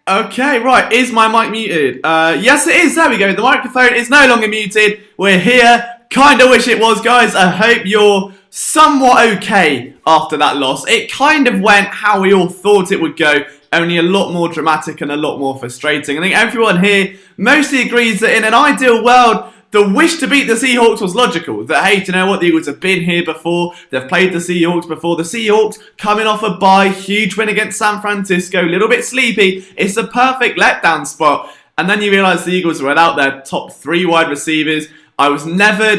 Okay, right. Is my mic muted? Yes, it is. There we go. The microphone is no longer muted. We're here. Kinda wish it was, guys. I hope you're somewhat okay after that loss. It kind of went how we all thought it would go, only a lot more dramatic and a lot more frustrating. I think everyone here mostly agrees that in an ideal world, the wish to beat the Seahawks was logical. That, hey, do you know what? The Eagles have been here before. They've played the Seahawks before. The Seahawks coming off a bye. Huge win against San Francisco. A little bit sleepy. It's the perfect letdown spot. And then you realise the Eagles were without their top 3 wide receivers. I was never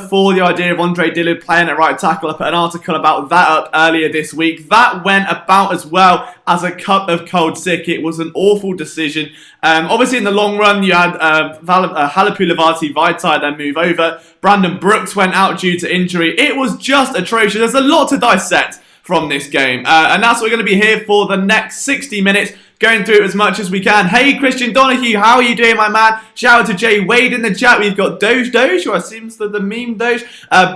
for the idea of Andre Dillard playing at right tackle. I put an article about that up earlier this week. That went about as well as a cup of cold sick. It was an awful decision. Obviously, in the long run, you had Halapu Lavati Vaitai then move over. Brandon Brooks went out due to injury. It was just atrocious. There's a lot to dissect from this game. And that's what we're going to be here for the next 60 minutes. Going through it as much as we can. Hey, Christian Donahue, how are you doing, my man? Shout out to Jay Wade in the chat. We've got Doge, or it seems that the meme Doge.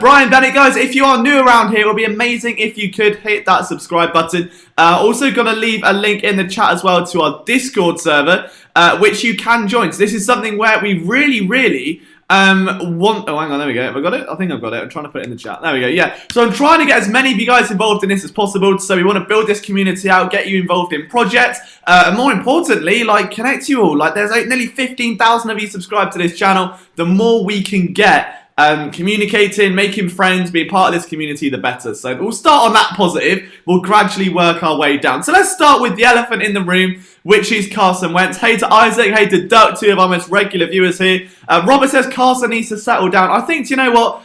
Brian Bennett, guys, if you are new around here, it would be amazing if you could hit that subscribe button. Also going to leave a link in the chat as well to our Discord server, which you can join. So this is something where we really want... Oh, hang on, there we go. Have I got it? I think I've got it. I'm trying to put it in the chat. There we go, yeah. So I'm trying to get as many of you guys involved in this as possible. So we want to build this community out, get you involved in projects, and more importantly, like, connect you all. Like, there's nearly 15,000 of you subscribed to this channel. The more we can get communicating, making friends, being part of this community, the better. So we'll start on that positive. We'll gradually work our way down. So let's start with the elephant in the room, which is Carson Wentz. Hey to Isaac, hey to Duck, 2 of our most regular viewers here. Robert says Carson needs to settle down. I think, you know what?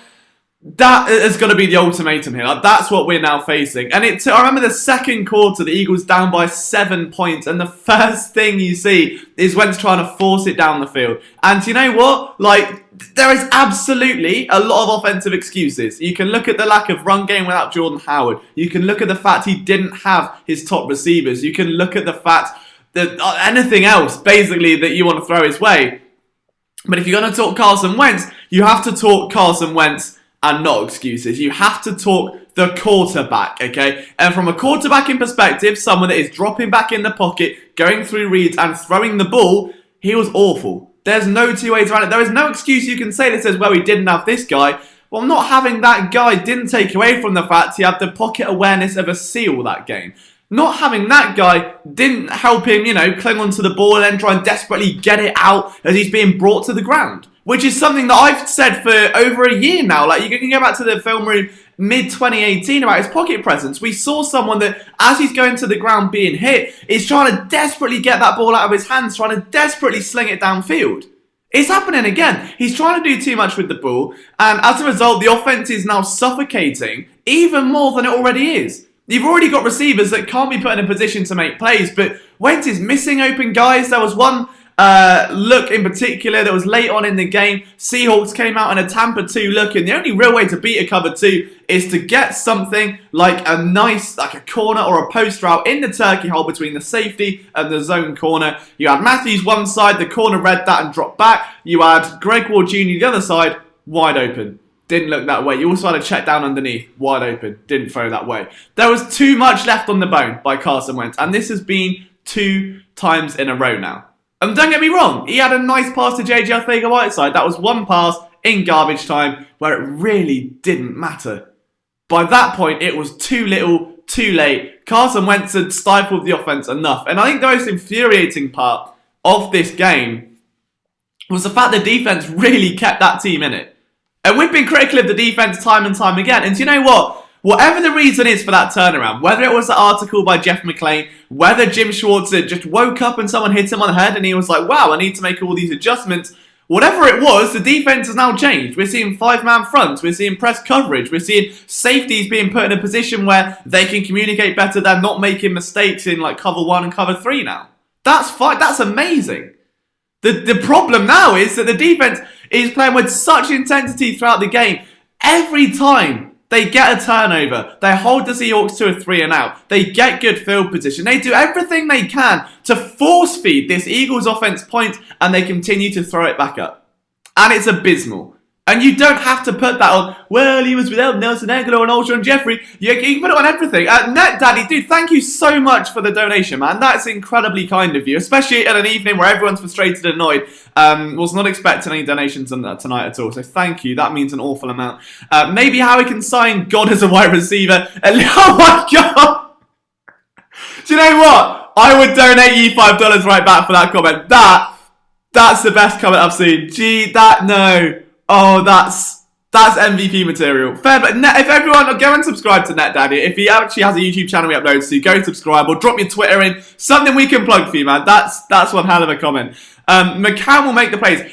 That is going to be the ultimatum here. Like, that's what we're now facing. And I remember the second quarter, the Eagles down by 7 points. And the first thing you see is Wentz trying to force it down the field. And you know what? Like, there is absolutely a lot of offensive excuses. You can look at the lack of run game without Jordan Howard. You can look at the fact he didn't have his top receivers. You can look at the fact that anything else, basically, that you want to throw his way. But if you're going to talk Carson Wentz, you have to talk Carson Wentz and not excuses. You have to talk the quarterback, okay? And from a quarterbacking perspective, someone that is dropping back in the pocket, going through reads and throwing the ball, he was awful. There's no two ways around it. There is no excuse you can say that says, well, we didn't have this guy. Well, not having that guy didn't take away from the fact he had the pocket awareness of a seal that game. Not having that guy didn't help him, you know, cling onto the ball and then try and desperately get it out as he's being brought to the ground. Which is something that I've said for over a year now. Like, you can go back to the film room mid-2018 about his pocket presence. We saw someone that, as he's going to the ground being hit, is trying to desperately get that ball out of his hands, trying to desperately sling it downfield. It's happening again. He's trying to do too much with the ball, and as a result, the offense is now suffocating even more than it already is. You've already got receivers that can't be put in a position to make plays, but Wentz is missing open guys. There was one look in particular that was late on in the game. Seahawks came out in a Tampa 2 look, and the only real way to beat a cover 2 is to get something like a nice, like a corner or a post route in the turkey hole between the safety and the zone corner. You had Matthews one side, the corner read that and dropped back. You had Greg Ward Jr. the other side, wide open. Didn't look that way. You also had a check down underneath, wide open. Didn't throw that way. There was too much left on the bone by Carson Wentz, and this has been 2 times in a row now. And don't get me wrong, he had a nice pass to J.J. Arcega-Whiteside. That was one pass in garbage time where it really didn't matter. By that point, it was too little, too late. Carson Wentz had stifled the offense enough. And I think the most infuriating part of this game was the fact the defense really kept that team in it. And we've been critical of the defense time and time again. And do you know what? Whatever the reason is for that turnaround, whether it was the article by Jeff McClain, whether Jim Schwartzer just woke up and someone hit him on the head and he was like, wow, I need to make all these adjustments. Whatever it was, the defense has now changed. We're seeing 5-man fronts. We're seeing press coverage. We're seeing safeties being put in a position where they can communicate better. They're not making mistakes in like cover 1 and cover 3 now. That's fine. That's amazing. The problem now is that the defense is playing with such intensity throughout the game. Every time they get a turnover, they hold the Seahawks to a 3 and out. They get good field position. They do everything they can to force feed this Eagles offense points, and they continue to throw it back up. And it's abysmal. And you don't have to put that on, well, he was without Nelson Aguilar and Alshon Jeffrey. You can put it on everything. Net Daddy, dude, thank you so much for the donation, man. That's incredibly kind of you, especially at an evening where everyone's frustrated and annoyed. Was not expecting any donations on that tonight at all, so thank you. That means an awful amount. Maybe how we can sign God as a wide receiver. Oh my God! Do you know what? I would donate you $5 right back for that comment. That's the best comment I've seen. Gee, no. Oh, that's MVP material. Fair, but if everyone, go and subscribe to Net Daddy. If he actually has a YouTube channel he uploads to, go subscribe or drop your Twitter in. Something we can plug for you, man. That's one hell of a comment. McCann will make the plays.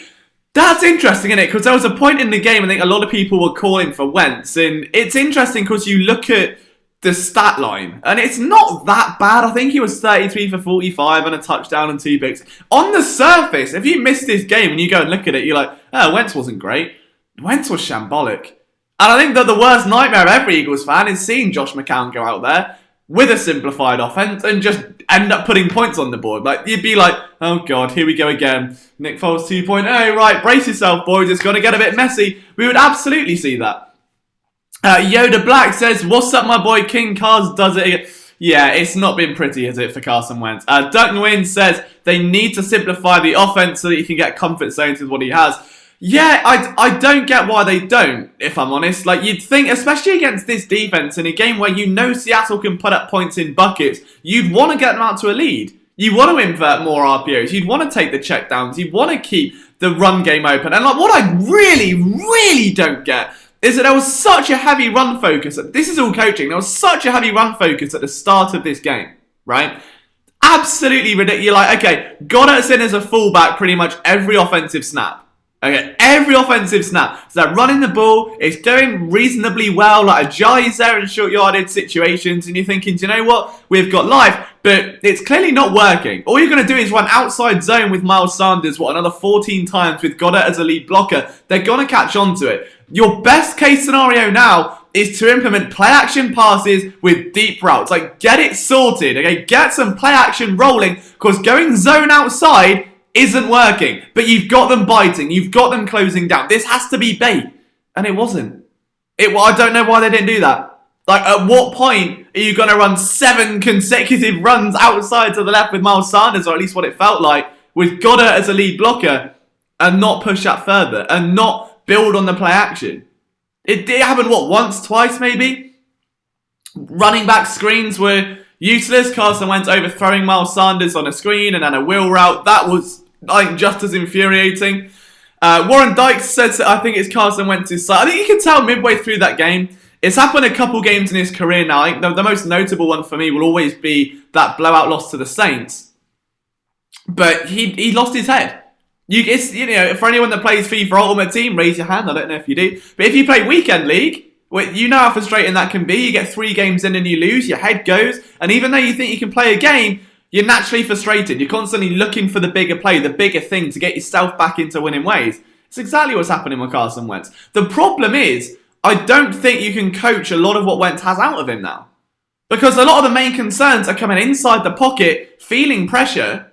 That's interesting, isn't it? Because there was a point in the game, I think a lot of people were calling for Wentz. And it's interesting because you look at the stat line, and it's not that bad. I think he was 33 for 45 and a touchdown and 2 picks. On the surface, if you miss this game and you go and look at it, you're like, oh, Wentz wasn't great. Wentz was shambolic. And I think that the worst nightmare of every Eagles fan is seeing Josh McCown go out there with a simplified offense and just end up putting points on the board. Like, you'd be like, oh God, here we go again. Nick Foles 2.0, right, brace yourself, boys, it's going to get a bit messy. We would absolutely see that. Yoda Black says, what's up, my boy? King Cars does it again. Yeah, it's not been pretty, is it, for Carson Wentz? Duncan Wynn says they need to simplify the offense so that he can get comfort zones with what he has. Yeah, I don't get why they don't, if I'm honest. Like, you'd think, especially against this defense, in a game where you know Seattle can put up points in buckets, you'd want to get them out to a lead. You want to invert more RPOs. You'd want to take the checkdowns. You'd want to keep the run game open. And like, what I really, really don't get is that there was such a heavy run focus. This is all coaching. There was such a heavy run focus at the start of this game, right? Absolutely ridiculous. You're like, okay, Goddard's in as a fullback pretty much every offensive snap. Okay, every offensive snap. So they're running the ball. It's going reasonably well. Like Ajayi's there in short yardage situations. And you're thinking, do you know what? We've got life. But it's clearly not working. All you're going to do is run outside zone with Miles Sanders, another 14 times with Goddard as a lead blocker. They're going to catch on to it. Your best case scenario now is to implement play action passes with deep routes. Like, get it sorted. Okay, get some play action rolling. Because going zone outside isn't working, but you've got them biting, you've got them closing down. This has to be bait, and it wasn't. I don't know why they didn't do that. Like, at what point are you going to run 7 consecutive runs outside to the left with Miles Sanders, or at least what it felt like, with Goddard as a lead blocker, and not push that further, and not build on the play action? It happened, once, twice maybe? Running back screens were useless. Carson Wentz overthrowing Miles Sanders on a screen and then a wheel route. That was, I think, just as infuriating. Warren Dykes says that I think it's Carson Wentz's side. I think you can tell midway through that game. It's happened a couple games in his career now. I think the most notable one for me will always be that blowout loss to the Saints. But he lost his head. For anyone that plays FIFA Ultimate Team, raise your hand. I don't know if you do. But if you play Weekend League, you know how frustrating that can be. You get 3 games in and you lose, your head goes. And even though you think you can play a game, you're naturally frustrated. You're constantly looking for the bigger play, the bigger thing to get yourself back into winning ways. It's exactly what's happening with Carson Wentz. The problem is, I don't think you can coach a lot of what Wentz has out of him now. Because a lot of the main concerns are coming inside the pocket, feeling pressure,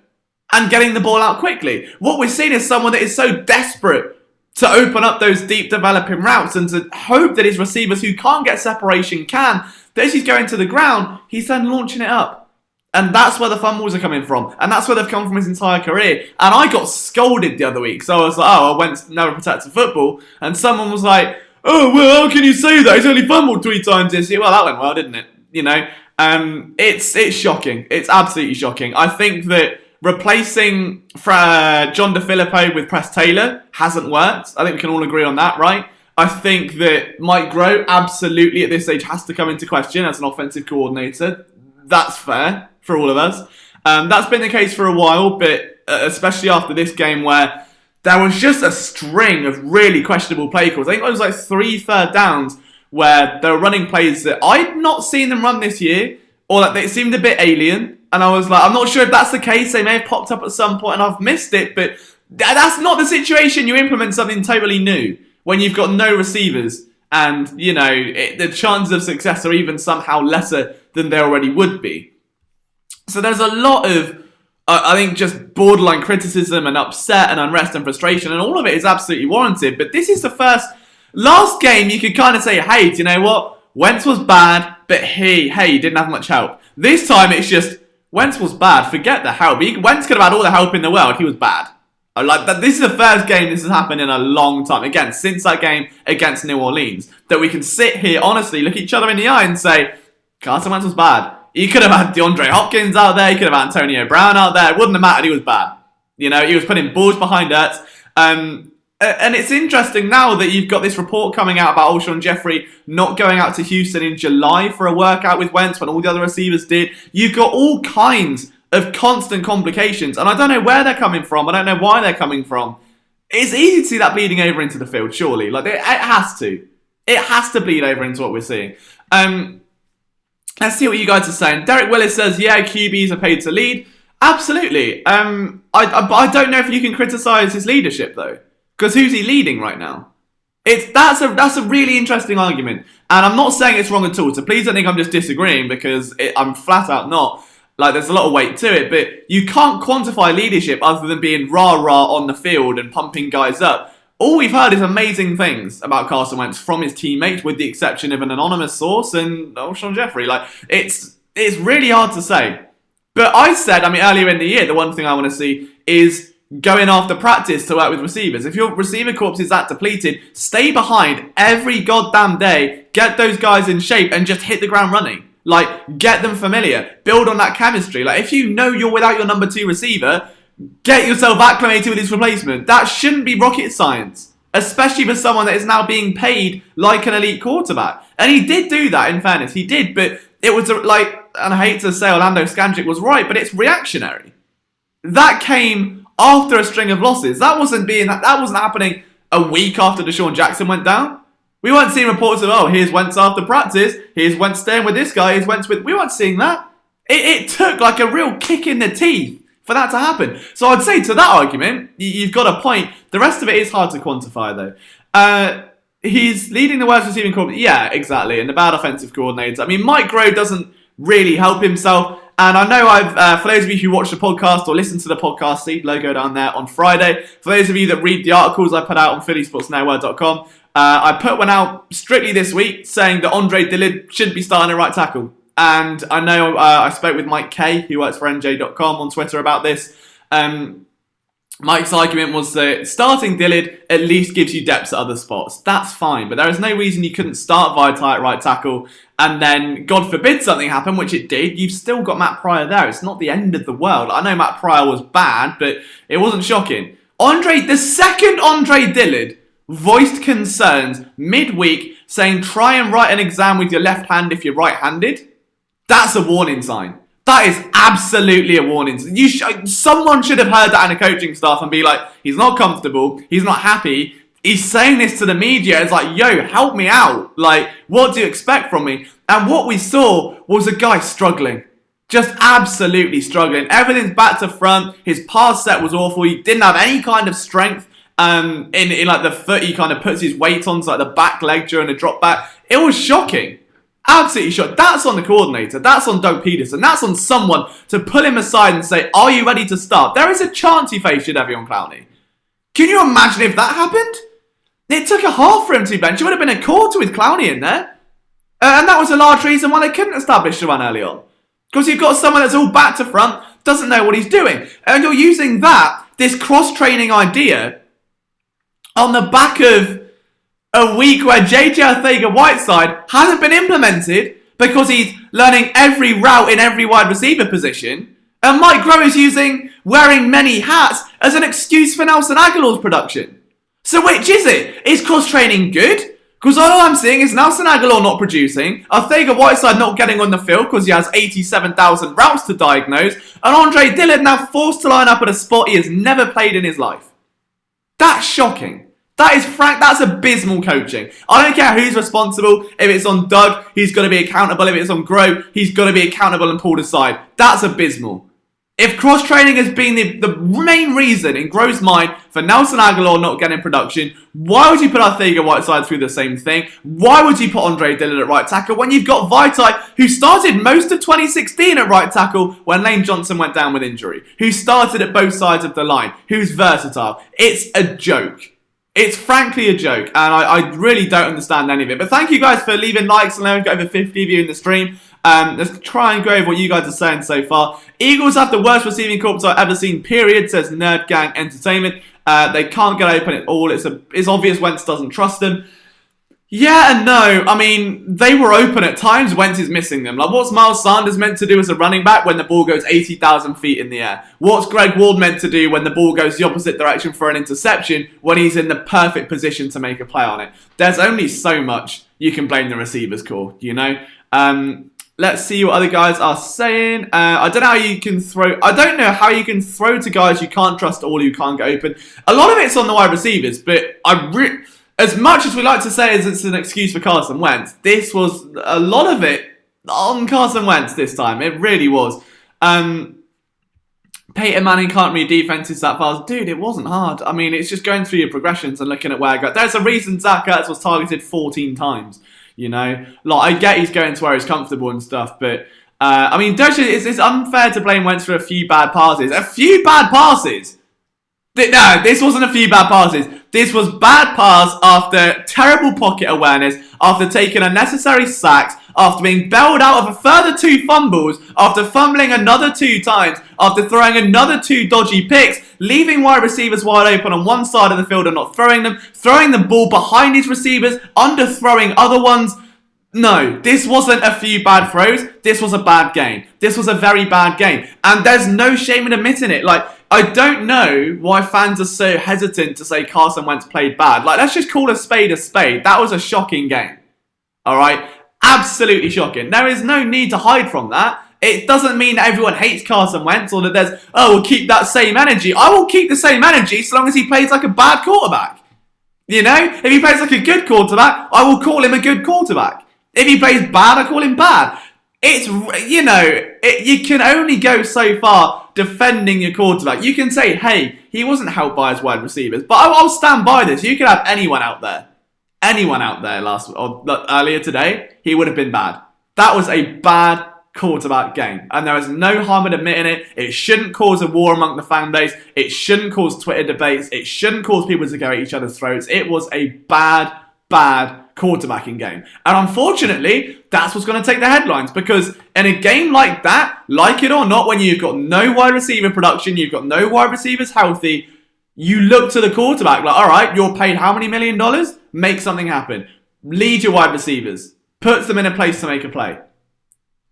and getting the ball out quickly. What we're seeing is someone that is so desperate to open up those deep developing routes and to hope that his receivers who can't get separation can, that as he's going to the ground, he's then launching it up. And that's where the fumbles are coming from. And that's where they've come from his entire career. And I got scolded the other week. So I was like, I went never protected football. And someone was like, oh, well, how can you say that? He's only fumbled 3 times this year. Well, that went well, didn't it? It's shocking. It's absolutely shocking. I think that replacing John DeFilippo with Press Taylor hasn't worked. I think we can all agree on that, right? I think that Mike Groh absolutely at this stage has to come into question as an offensive coordinator. That's fair for all of us. That's been the case for a while, but especially after this game where there was just a string of really questionable play calls. I think it was like 3 third downs where they were running plays that I'd not seen them run this year, or that they seemed a bit alien. And I was like, I'm not sure if that's the case. They may have popped up at some point and I've missed it, but that's not the situation. You implement something totally new when you've got no receivers and, the chances of success are even somehow lesser than they already would be. So there's a lot of, I think, just borderline criticism and upset and unrest and frustration, and all of it is absolutely warranted. But this is the first Last game, you could kind of say, hey, do you know what? Wentz was bad, but he didn't have much help. This time, it's just, Wentz was bad. Forget the help. Wentz could have had all the help in the world. He was bad. Like that. This is the first game this has happened in a long time. Again, since that game against New Orleans, that we can sit here, honestly, look each other in the eye and say, Carson Wentz was bad. He could have had DeAndre Hopkins out there. He could have had Antonio Brown out there. It wouldn't have mattered. He was bad. You know, he was putting balls behind Ertz. And it's interesting now that you've got this report coming out about Alshon Jeffrey not going out to Houston in July for a workout with Wentz when all the other receivers did. You've got all kinds of constant complications, and I don't know where they're coming from. I don't know why they're coming from. It's easy to see that bleeding over into the field, surely. Like, it has to. It has to bleed over into what we're seeing. Let's see what you guys are saying. Derek Willis says, yeah, QBs are paid to lead. Absolutely. I don't know if you can criticise his leadership, though. Because who's he leading right now? That's a really interesting argument. And I'm not saying it's wrong at all. So please don't think I'm just disagreeing, because I'm flat out not. Like, there's a lot of weight to it. But you can't quantify leadership other than being rah-rah on the field and pumping guys up. All we've heard is amazing things about Carson Wentz from his teammates, with the exception of an anonymous source and Alshon Jeffrey. Like, it's really hard to say. But I said, earlier in the year, the one thing I want to see is going after practice to work with receivers. If your receiver corps is that depleted, stay behind every goddamn day, get those guys in shape and just hit the ground running. Like, get them familiar, build on that chemistry. Like, if you know you're without your number 2 receiver, get yourself acclimated with his replacement. That shouldn't be rocket science, especially for someone that is now being paid like an elite quarterback. And he did do that, in fairness, he did, but it was and I hate to say Orlando Scanjic was right, but it's reactionary. That came after a string of losses. That wasn't happening a week after Deshaun Jackson went down. We weren't seeing reports of, here's Wentz after practice, here's Wentz staying with this guy, here's Wentz with... We weren't seeing that. It took like a real kick in the teeth for that to happen. So I'd say to that argument, you've got a point. The rest of it is hard to quantify, though. He's leading the worst receiving corps. Yeah, exactly. And the bad offensive coordinator. Mike Groh doesn't really help himself. And I know for those of you who watch the podcast or listen to the podcast, see the logo down there on Friday. For those of you that read the articles I put out on phillysportsnetwork.com, I put one out strictly this week saying that Andre Dillard shouldn't be starting at right tackle. And I know I spoke with Mike Kay, who works for NJ.com, on Twitter about this. Mike's argument was that starting Dillard at least gives you depth at other spots. That's fine, but there is no reason you couldn't start Vitae at right tackle and then, God forbid something happened, which it did, you've still got Matt Pryor there. It's not the end of the world. I know Matt Pryor was bad, but it wasn't shocking. The second Andre Dillard voiced concerns midweek saying try and write an exam with your left hand if you're right-handed. That's a warning sign. That is absolutely a warning. Someone should have heard that in a coaching staff and be like, he's not comfortable, he's not happy, he's saying this to the media. It's like, yo, help me out. Like, what do you expect from me? And what we saw was a guy struggling. Just absolutely struggling. Everything's back to front. His pass set was awful. He didn't have any kind of strength in like the foot. He kind of puts his weight onto like the back leg during the drop back. It was shocking. Absolutely sure. That's on the coordinator. That's on Doug Peterson. That's on someone to pull him aside and say, are you ready to start? There is a chance he faced Jadeveon Clowney. Can you imagine if that happened? It took a half for him to be benched. It would have been a quarter with Clowney in there. And that was a large reason why they couldn't establish the run early on. Because you've got someone that's all back to front, doesn't know what he's doing. And you're using this cross-training idea, on the back of a week where JJ Arcega-Whiteside hasn't been implemented because he's learning every route in every wide receiver position. And Mike Groh is wearing many hats as an excuse for Nelson Aguilar's production. So which is it? Is cross-training good? Because all I'm seeing is Nelson Aguilar not producing, Arcega-Whiteside not getting on the field because he has 87,000 routes to diagnose, and Andre Dillard now forced to line up at a spot he has never played in his life. That's shocking. That's abysmal coaching. I don't care who's responsible. If it's on Doug, he's got to be accountable. If it's on Groh, he's got to be accountable and pulled aside. That's abysmal. If cross-training has been the main reason in Groh's mind for Nelson Aguilar not getting production, why would you put Arcega-Whiteside through the same thing? Why would you put Andre Dillard at right tackle when you've got Vitae, who started most of 2016 at right tackle when Lane Johnson went down with injury, who started at both sides of the line, who's versatile? It's a joke. It's frankly a joke, and I really don't understand any of it. But thank you guys for leaving likes, and we've got over 50 of you in the stream. Let's try and go over what you guys are saying so far. Eagles have the worst receiving corps I've ever seen, period, says Nerd Gang Entertainment. They can't get open at all. It's obvious Wentz doesn't trust them. Yeah and no. I mean, they were open at times. Wentz is missing them. Like, what's Miles Sanders meant to do as a running back when the ball goes 80,000 feet in the air? What's Greg Ward meant to do when the ball goes the opposite direction for an interception when he's in the perfect position to make a play on it? There's only so much you can blame the receivers core, you know? Let's see what other guys are saying. I don't know how you can throw. I don't know how you can throw to guys you can't trust or who can't get open. A lot of it's on the wide receivers, but as much as we like to say as it's an excuse for Carson Wentz, this was a lot of it on Carson Wentz this time. It really was. Peyton Manning can't read defenses that fast. Dude, it wasn't hard. I mean, it's just going through your progressions and looking at where I got. There's a reason Zach Ertz was targeted 14 times, you know? Like, I get he's going to where he's comfortable and stuff, but... I mean, it's unfair to blame Wentz for a few bad passes. A few bad passes? No, this wasn't a few bad passes. This was bad pass after terrible pocket awareness, after taking unnecessary sacks, after being bailed out of a further 2 fumbles, after fumbling another 2 times, after throwing another 2 dodgy picks, leaving wide receivers wide open on one side of the field and not throwing them, throwing the ball behind his receivers, underthrowing other ones. No, this wasn't a few bad throws. This was a bad game. This was a very bad game. And there's no shame in admitting it. Like, I don't know why fans are so hesitant to say Carson Wentz played bad. Like, let's just call a spade a spade. That was a shocking game. All right? Absolutely shocking. There is no need to hide from that. It doesn't mean that everyone hates Carson Wentz or that there's, oh, we'll keep that same energy. I will keep the same energy so long as he plays like a bad quarterback. You know? If he plays like a good quarterback, I will call him a good quarterback. If he plays bad, I call him bad. It's, you know, you can only go so far defending your quarterback. You can say, hey, he wasn't helped by his wide receivers. But I'll stand by this. You could have anyone out there earlier today, he would have been bad. That was a bad quarterback game. And there is no harm in admitting it. It shouldn't cause a war among the fan base. It shouldn't cause Twitter debates. It shouldn't cause people to go at each other's throats. It was a bad quarterbacking game. And unfortunately, that's what's going to take the headlines, because in a game like that, like it or not, when you've got no wide receiver production, you've got no wide receivers healthy, you look to the quarterback like, all right, you're paid how many $1 million? Make something happen. Lead your wide receivers. Put them in a place to make a play.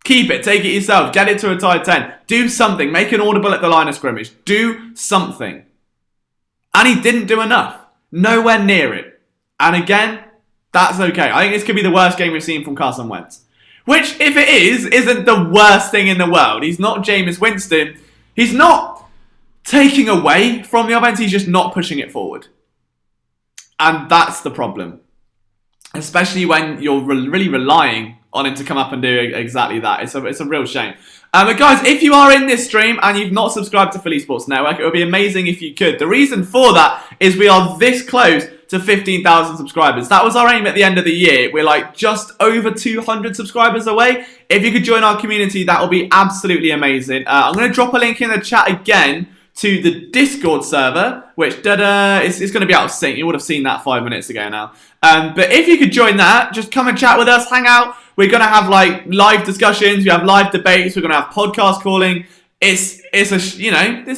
Keep it. Take it yourself. Get it to a tight 10. Do something. Make an audible at the line of scrimmage. Do something. And he didn't do enough. Nowhere near it. And again, that's okay. I think this could be the worst game we've seen from Carson Wentz. Which, if it is, isn't the worst thing in the world. He's not Jameis Winston. He's not taking away from the offense. He's just not pushing it forward. And that's the problem. Especially when you're really relying on him to come up and do exactly that. It's a real shame. But guys, if you are in this stream and you've not subscribed to Philly Sports Network, it would be amazing if you could. The reason for that is we are this close to 15,000 subscribers. That was our aim at the end of the year. We're like just over 200 subscribers away. If you could join our community, that would be absolutely amazing. I'm going to drop a link in the chat again to the Discord server, which it's going to be out of sync. You would have seen that 5 minutes ago now. But if you could join that, just come and chat with us, hang out. We're going to have like live discussions. We have live debates. We're going to have podcast calling. It's a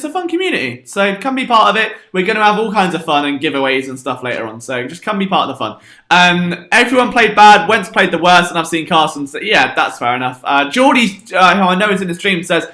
fun community. So come be part of it. We're going to have all kinds of fun and giveaways and stuff later on. So just come be part of the fun. Everyone played bad. Wentz played the worst, and I've seen Carson say, yeah, that's fair enough. Geordie, who I know is in the stream, says,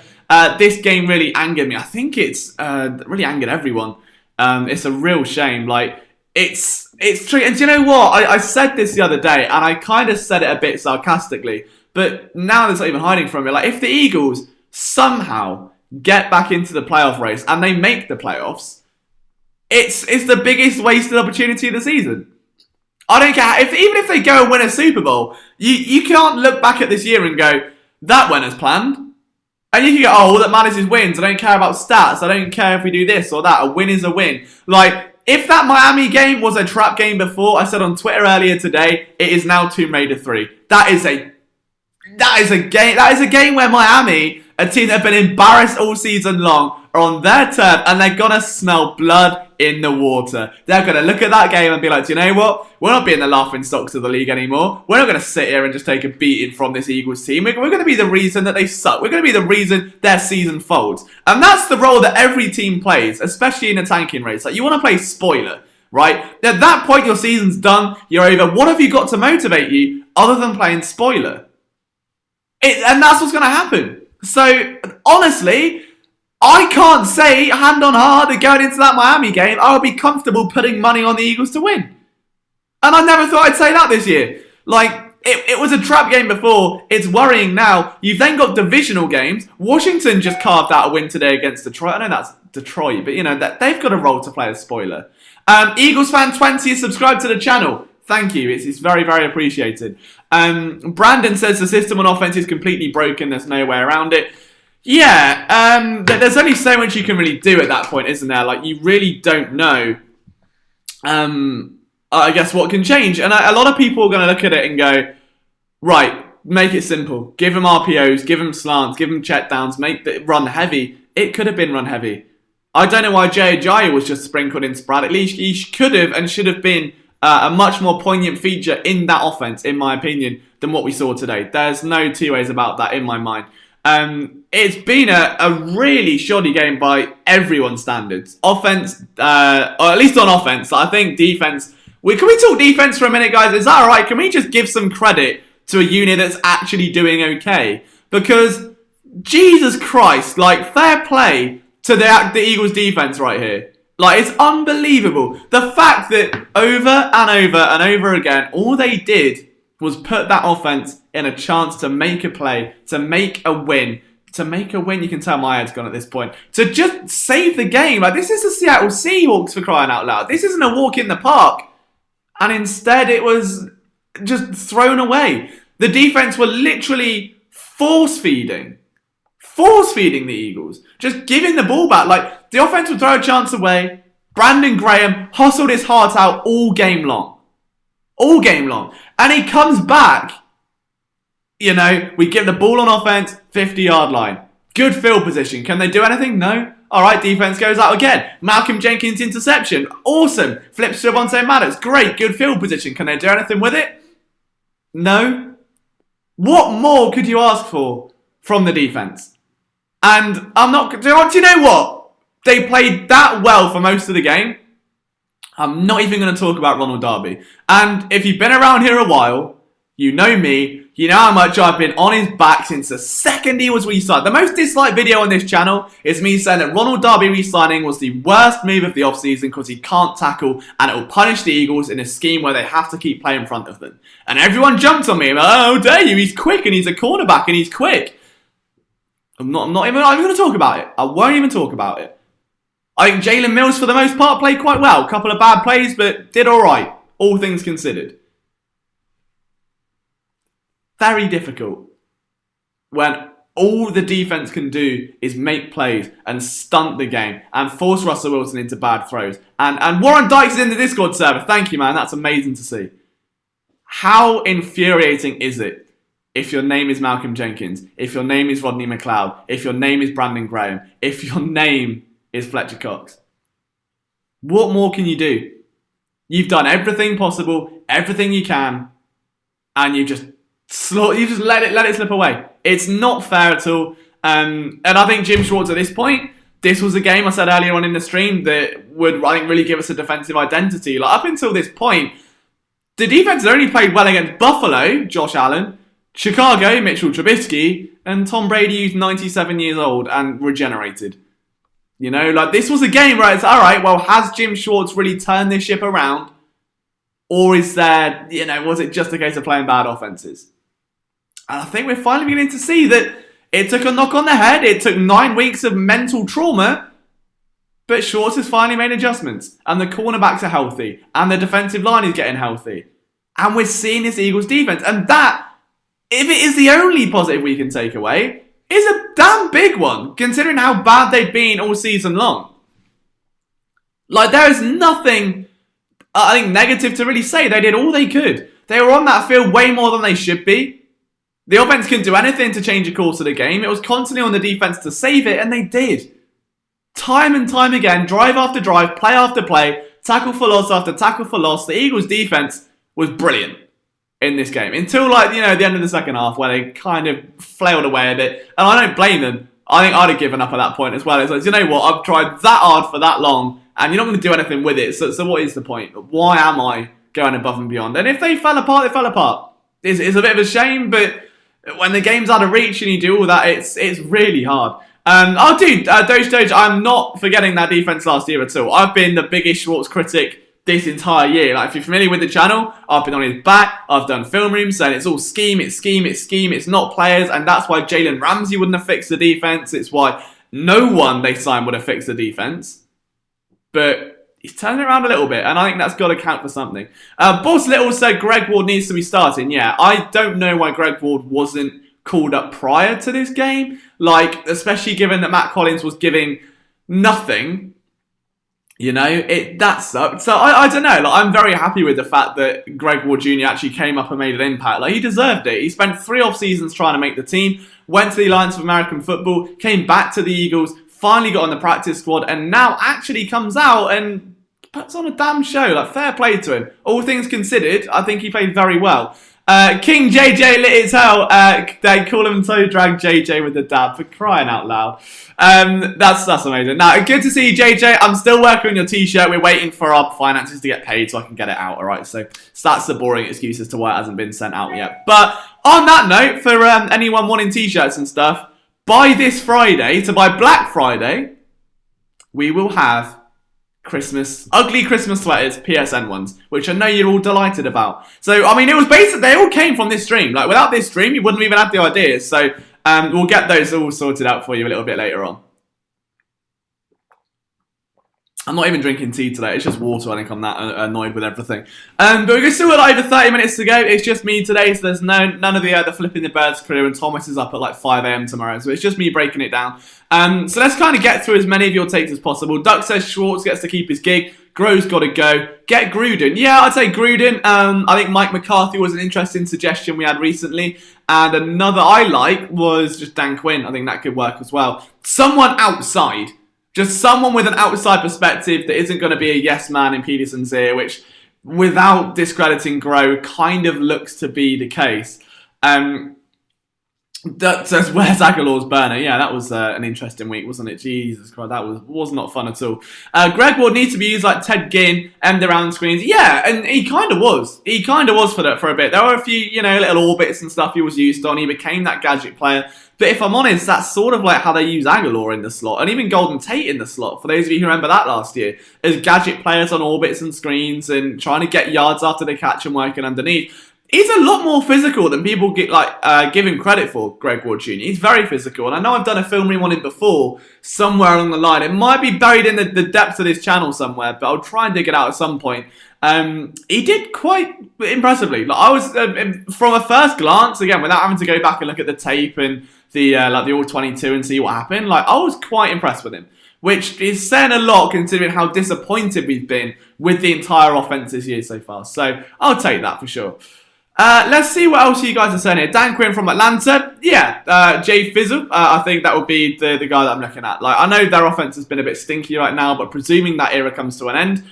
this game really angered me. I think it's really angered everyone. It's a real shame. Like, it's true. And do you know what? I said this the other day, and I kind of said it a bit sarcastically, but now there's not even hiding from it. Like, if the Eagles somehow get back into the playoff race and they make the playoffs, it's the biggest wasted opportunity of the season. I don't care. Even if they go and win a Super Bowl, you can't look back at this year and go, that went as planned. And you can go, oh, all that matters is wins. I don't care about stats. I don't care if we do this or that. A win is a win. Like, if that Miami game was a trap game before, I said on Twitter earlier today, it is now Tomb Raider 3. That is a game where Miami a team that have been embarrassed all season long, are on their turf and they're going to smell blood in the water. They're going to look at that game and be like, do you know what? We're not being the laughing stocks of the league anymore. We're not going to sit here and just take a beating from this Eagles team. We're going to be the reason that they suck. We're going to be the reason their season folds. And that's the role that every team plays, especially in a tanking race. Like, you want to play spoiler, right? At that point, your season's done. You're over. What have you got to motivate you other than playing spoiler? And that's what's going to happen. So, honestly, I can't say, hand on heart, that going into that Miami game, I would be comfortable putting money on the Eagles to win. And I never thought I'd say that this year. Like, it was a trap game before. It's worrying now. You've then got divisional games. Washington just carved out a win today against Detroit. I know that's Detroit, but, you know, that they've got a role to play as spoiler. Eagles fan 20 is subscribed to the channel. Thank you. It's very, very appreciated. Brandon says the system on offense is completely broken. There's no way around it. Yeah, there's only so much you can really do at that point, isn't there? Like, you really don't know, I guess, what can change. And a lot of people are going to look at it and go, right, make it simple. Give them RPOs, give them slants, give them check downs, make it run heavy. It could have been run heavy. I don't know why Jay Ajayi was just sprinkled in sporadically. He could have and should have been a much more poignant feature in that offense, in my opinion, than what we saw today. There's no two ways about that in my mind. It's been a really shoddy game by everyone's standards. Offense, or at least on offense. I think defense. Can we talk defense for a minute, guys? Is that alright? Can we just give some credit to a unit that's actually doing okay? Because, Jesus Christ, like, fair play to the Eagles defense right here. Like, it's unbelievable. The fact that over and over and over again, all they did was put that offense in a chance to make a play, to make a win. To make a win, you can tell my head's gone at this point. To just save the game. Like, this is the Seattle Seahawks, for crying out loud. This isn't a walk in the park. And instead, it was just thrown away. The defense were literally force-feeding the Eagles. Just giving the ball back. Like, the offense would throw a chance away. Brandon Graham hustled his heart out all game long. All game long. And he comes back. You know, we give the ball on offense, 50-yard line. Good field position. Can they do anything? No. All right, defense goes out again. Malcolm Jenkins interception. Awesome. Flips to Avonte Maddox. Great. Good field position. Can they do anything with it? No. What more could you ask for from the defense? And I'm not... Do you know what? They played that well for most of the game. I'm not even going to talk about Ronald Darby. And if you've been around here a while, you know me. You know how much I've been on his back since the second he was re-signed. The most disliked video on this channel is me saying that Ronald Darby re-signing was the worst move of the offseason because he can't tackle and it will punish the Eagles in a scheme where they have to keep play in front of them. And everyone jumped on me. Oh, dare you, he's quick and he's a cornerback and he's quick. I'm not even going to talk about it. I won't even talk about it. I think Jalen Mills, for the most part, played quite well. A couple of bad plays, but did all right, all things considered. Very difficult when all the defense can do is make plays and stunt the game and force Russell Wilson into bad throws. And Warren Dykes is in the Discord server. Thank you, man. That's amazing to see. How infuriating is it if your name is Malcolm Jenkins, if your name is Rodney McLeod, if your name is Brandon Graham, if your name is Fletcher Cox? What more can you do? You've done everything possible, everything you can, and you just let it slip away. It's not fair at all. And I think Jim Schwartz at this point, this was a game I said earlier on in the stream that would, I think, really give us a defensive identity. Like, up until this point, the defense has only played well against Buffalo, Josh Allen, Chicago, Mitchell Trubisky, and Tom Brady, who's 97 years old and regenerated. You know, like, this was a game where it's, all right, well, has Jim Schwartz really turned this ship around? Or is there, you know, was it just a case of playing bad offenses? And I think we're finally beginning to see that it took a knock on the head. It took 9 weeks of mental trauma. But Schwartz has finally made adjustments. And the cornerbacks are healthy. And the defensive line is getting healthy. And we're seeing this Eagles defense. And that, if it is the only positive we can take away, is a damn big one, considering how bad they've been all season long. Like, there is nothing, I think, negative to really say. They did all they could. They were on that field way more than they should be. The offense couldn't do anything to change the course of the game. It was constantly on the defense to save it, and they did. Time and time again, drive after drive, play after play, tackle for loss after tackle for loss. The Eagles' defense was brilliant in this game. Until, like, you know, the end of the second half where they kind of flailed away a bit. And I don't blame them. I think I'd have given up at that point as well. It's like, you know what? I've tried that hard for that long and you're not going to do anything with it. So what is the point? Why am I going above and beyond? And if they fell apart, they fell apart. It's a bit of a shame, but when the game's out of reach and you do all that, it's really hard. Doge, I'm not forgetting that defense last year at all. I've been the biggest Schwartz critic this entire year. Like, if you're familiar with the channel, I've been on his back. I've done film rooms saying it's all scheme, it's not players, and that's why Jalen Ramsey wouldn't have fixed the defense. It's why no one they signed would have fixed the defense. But he's turning it around a little bit, and I think that's got to count for something. Boss Little said Greg Ward needs to be starting. Yeah, I don't know why Greg Ward wasn't called up prior to this game. Like, especially given that Matt Collins was giving nothing. You know, that sucked. So I don't know. Like, I'm very happy with the fact that Greg Ward Jr. actually came up and made an impact. Like, he deserved it. He spent 3 off seasons trying to make the team, went to the Alliance of American Football, came back to the Eagles, finally got on the practice squad, and now actually comes out and puts on a damn show. Like, fair play to him. All things considered, I think he played very well. King JJ lit his hell. They call him Toe Drag JJ with the dab, for crying out loud. That's amazing. Now, good to see you, JJ. I'm still working on your t-shirt. We're waiting for our finances to get paid so I can get it out, alright? So that's the boring excuse as to why it hasn't been sent out yet. But on that note, for anyone wanting t-shirts and stuff, by this Friday, so by Black Friday, we will have ugly Christmas sweaters, PSN ones, which I know you're all delighted about. So, I mean, it was basically, they all came from this stream. Like, without this stream, you wouldn't even have the ideas. So, we'll get those all sorted out for you a little bit later on. I'm not even drinking tea today. It's just water. I think I'm that annoyed with everything. But we've still got like over 30 minutes to go. It's just me today, so there's none of the Flipping the Birds crew, and Thomas is up at like 5 a.m. tomorrow, so it's just me breaking it down. So let's kind of get through as many of your takes as possible. Duck says Schwartz gets to keep his gig. Grove's got to go. Get Gruden. Yeah, I'd say Gruden. I think Mike McCarthy was an interesting suggestion we had recently. And another I like was just Dan Quinn. I think that could work as well. Someone outside. Just someone with an outside perspective that isn't going to be a yes man in Peterson's ear, which, without discrediting Grow, kind of looks to be the case. That says, where's Aguilar's burner? Yeah, that was an interesting week, wasn't it? Jesus Christ, that was not fun at all. Greg Ward needs to be used like Ted Ginn, end around screens. Yeah, and he kind of was. He kind of was for a bit. There were a few, little orbits and stuff he was used on. He became that gadget player. But if I'm honest, that's sort of like how they use Aguilar in the slot, and even Golden Tate in the slot, for those of you who remember that last year, as gadget players on orbits and screens and trying to get yards after they catch and working underneath. He's a lot more physical than people give him credit for, Greg Ward Jr. He's very physical, and I know I've done a film reel on him before, somewhere along the line. It might be buried in the depths of this channel somewhere, but I'll try and dig it out at some point. He did quite impressively. Like, I was, from a first glance, again, without having to go back and look at the tape and the All-22 and see what happened, like, I was quite impressed with him. Which is saying a lot considering how disappointed we've been with the entire offense this year so far. So, I'll take that for sure. Let's see what else you guys are saying here. Dan Quinn from Atlanta. Yeah, Jay Fizzle. I think that would be the guy that I'm looking at. Like, I know their offense has been a bit stinky right now, but presuming that era comes to an end,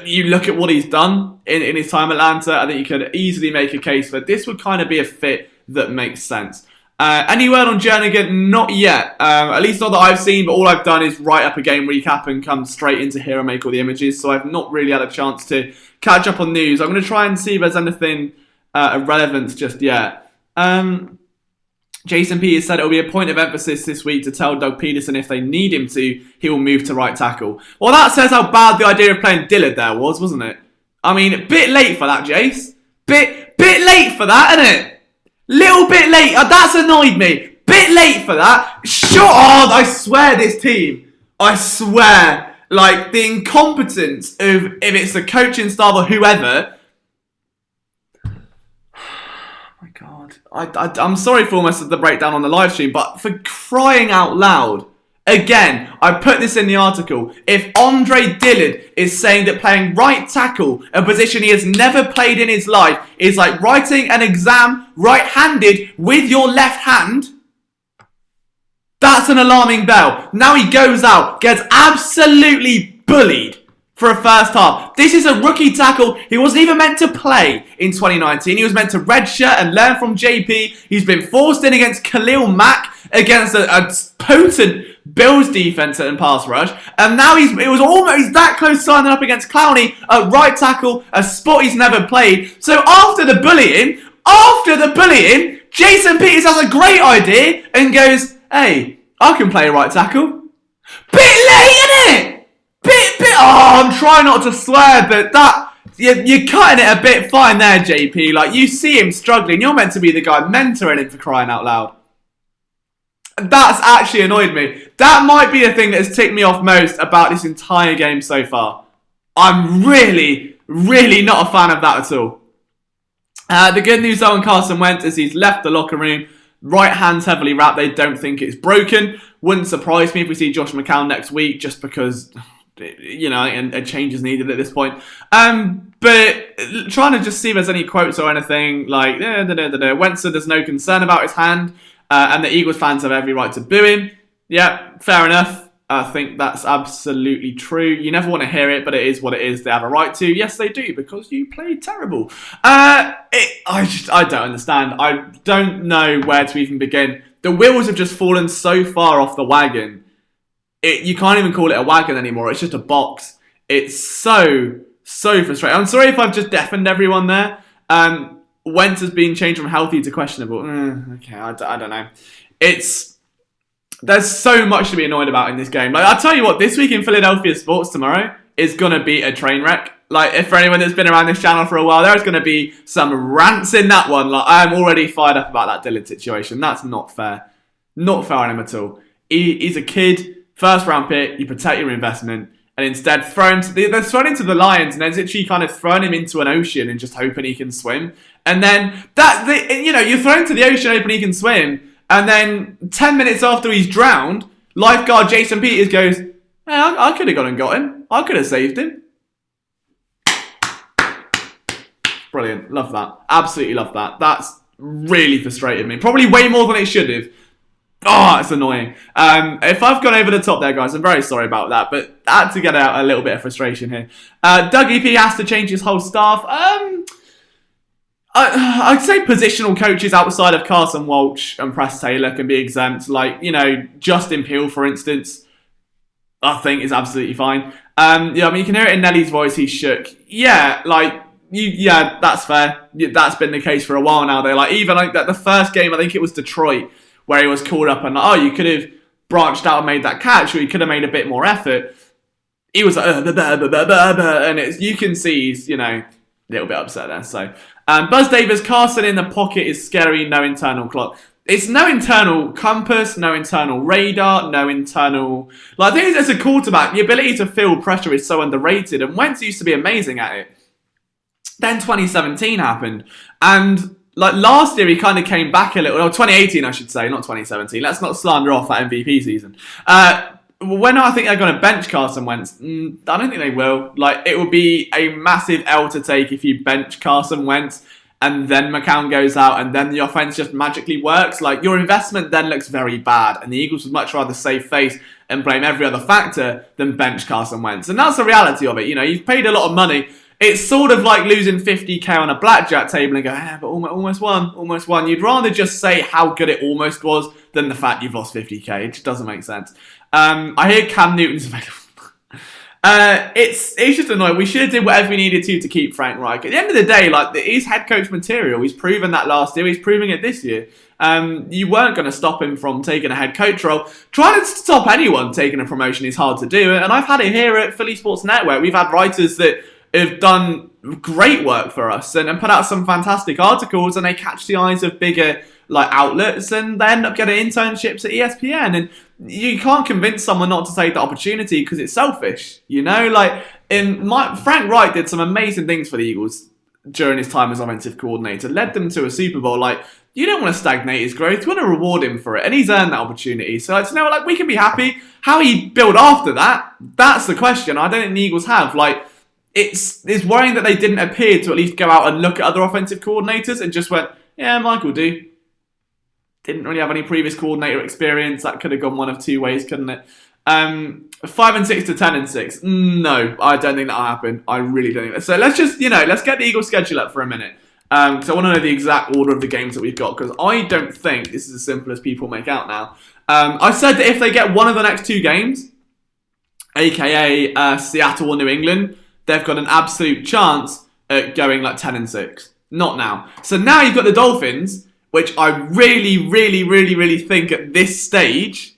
you look at what he's done in his time at Atlanta, I think you could easily make a case for this would kind of be a fit that makes sense. Any word on Jernigan? Not yet. At least not that I've seen, but all I've done is write up a game recap and come straight into here and make all the images, so I've not really had a chance to catch up on news. I'm going to try and see if there's anything of relevance just yet. Jason P has said it will be a point of emphasis this week to tell Doug Peterson if they need him to, he will move to right tackle. Well, that says how bad the idea of playing Dillard there was, wasn't it? I mean, a bit late for that, Jace. Bit late for that, isn't it? Little bit late. That's annoyed me. Bit late for that. Shut up. I swear this team. I swear. Like, the incompetence of, if it's the coaching staff or whoever. Oh my God. I'm sorry for almost the breakdown on the live stream, but for crying out loud, Again, I put this in the article. If Andre Dillard is saying that playing right tackle, a position he has never played in his life, is like writing an exam right-handed with your left hand, that's an alarming bell. Now he goes out, gets absolutely bullied for a first half. This is a rookie tackle. He wasn't even meant to play in 2019. He was meant to redshirt and learn from JP. He's been forced in against Khalil Mack, against a potent Bills defense and pass rush. And now he's that close signing up against Clowney at right tackle, a spot he's never played. So after the bullying, Jason Peters has a great idea and goes, hey, I can play right tackle. Bit late, innit? I'm trying not to swear, but you're cutting it a bit fine there, JP. Like, you see him struggling. You're meant to be the guy mentoring him, for crying out loud. That's actually annoyed me. That might be the thing that has ticked me off most about this entire game so far. I'm really, really not a fan of that at all. The good news though on Carson Wentz is he's left the locker room. Right hand's heavily wrapped. They don't think it's broken. Wouldn't surprise me if we see Josh McCown next week, just because, you know, and a change is needed at this point. But trying to just see if there's any quotes or anything like, Wentz said there's no concern about his hand, and the Eagles fans have every right to boo him. Yeah, fair enough. I think that's absolutely true. You never want to hear it, but it is what it is. They have a right to. Yes, they do, because you played terrible. I don't understand. I don't know where to even begin. The wheels have just fallen so far off the wagon. You can't even call it a wagon anymore. It's just a box. It's so frustrating. I'm sorry if I've just deafened everyone there. Wentz has been changed from healthy to questionable. Okay, I don't know. There's so much to be annoyed about in this game. Like, I'll tell you what, this week in Philadelphia sports tomorrow is going to be a train wreck. Like, if for anyone that's been around this channel for a while, there's going to be some rants in that one. Like, I'm already fired up about that Dillard situation. That's not fair. Not fair on him at all. He's a kid, first round pick, you protect your investment, and instead they're thrown into the Lions, and they're literally kind of throwing him into an ocean and just hoping he can swim. And then, you're thrown to the ocean hoping he can swim, and then 10 minutes after he's drowned, lifeguard Jason Peters goes, hey, I could have gone and got him. I could have saved him. Brilliant. Love that. Absolutely love that. That's really frustrated me. Probably way more than it should have. Oh, it's annoying. If I've gone over the top there, guys, I'm very sorry about that, but I had to get out a little bit of frustration here. Dougie P has to change his whole staff. I'd say positional coaches outside of Carson Walsh and Press Taylor can be exempt. Like, Justin Peele, for instance, I think is absolutely fine. You can hear it in Nelly's voice. He's shook. Yeah, that's fair. That's been the case for a while now. They're like, even like that the first game, I think it was Detroit, where he was called up and you could have branched out and made that catch, or you could have made a bit more effort. He was like, and you can see he's, a little bit upset there. So, Buzz Davis, Carson in the pocket is scary, no internal clock. It's no internal compass, no internal radar, no internal... I think as a quarterback, the ability to feel pressure is so underrated, and Wentz used to be amazing at it. Then 2017 happened, and last year he kind of came back a little, 2018 I should say, not 2017. Let's not slander off that MVP season. When I think they're going to bench Carson Wentz, I don't think they will. It would be a massive L to take if you bench Carson Wentz and then McCown goes out and then the offense just magically works. Your investment then looks very bad, and the Eagles would much rather save face and blame every other factor than bench Carson Wentz. And that's the reality of it. You've paid a lot of money. It's sort of like losing 50k on a blackjack table and go, but almost won. You'd rather just say how good it almost was than the fact you've lost 50k. It just doesn't make sense. I hear Cam Newton's available. It's just annoying. We should have did whatever we needed to keep Frank Reich. At the end of the day, he's head coach material. He's proven that last year. He's proving it this year. You weren't going to stop him from taking a head coach role. Trying to stop anyone taking a promotion is hard to do. And I've had it here at Philly Sports Network. We've had writers that have done great work for us and put out some fantastic articles, and they catch the eyes of bigger outlets, and they end up getting internships at ESPN. And you can't convince someone not to take the opportunity because it's selfish, Frank Wright did some amazing things for the Eagles. during his time as offensive coordinator, led them to a Super Bowl. Like, you don't want to stagnate his growth. You want to reward him for it, and he's earned that opportunity. So, like, you know, like, we can be happy. How he built after that, that's the question. I don't think the Eagles have. Like, it's worrying that they didn't appear to at least go out and look at other offensive coordinators and just went, yeah, Mike will do. Didn't really have any previous coordinator experience. That could have gone one of two ways, couldn't it? 5-6 to 10-6. No, I don't think that'll happen. I really don't think that. So let's just, let's get the Eagles schedule up for a minute. Because I want to know the exact order of the games that we've got. Because I don't think this is as simple as people make out now. I said that if they get one of the next two games, aka Seattle or New England, they've got an absolute chance at going like 10-6. Not now. So now you've got the Dolphins, which I really, really, really, really think at this stage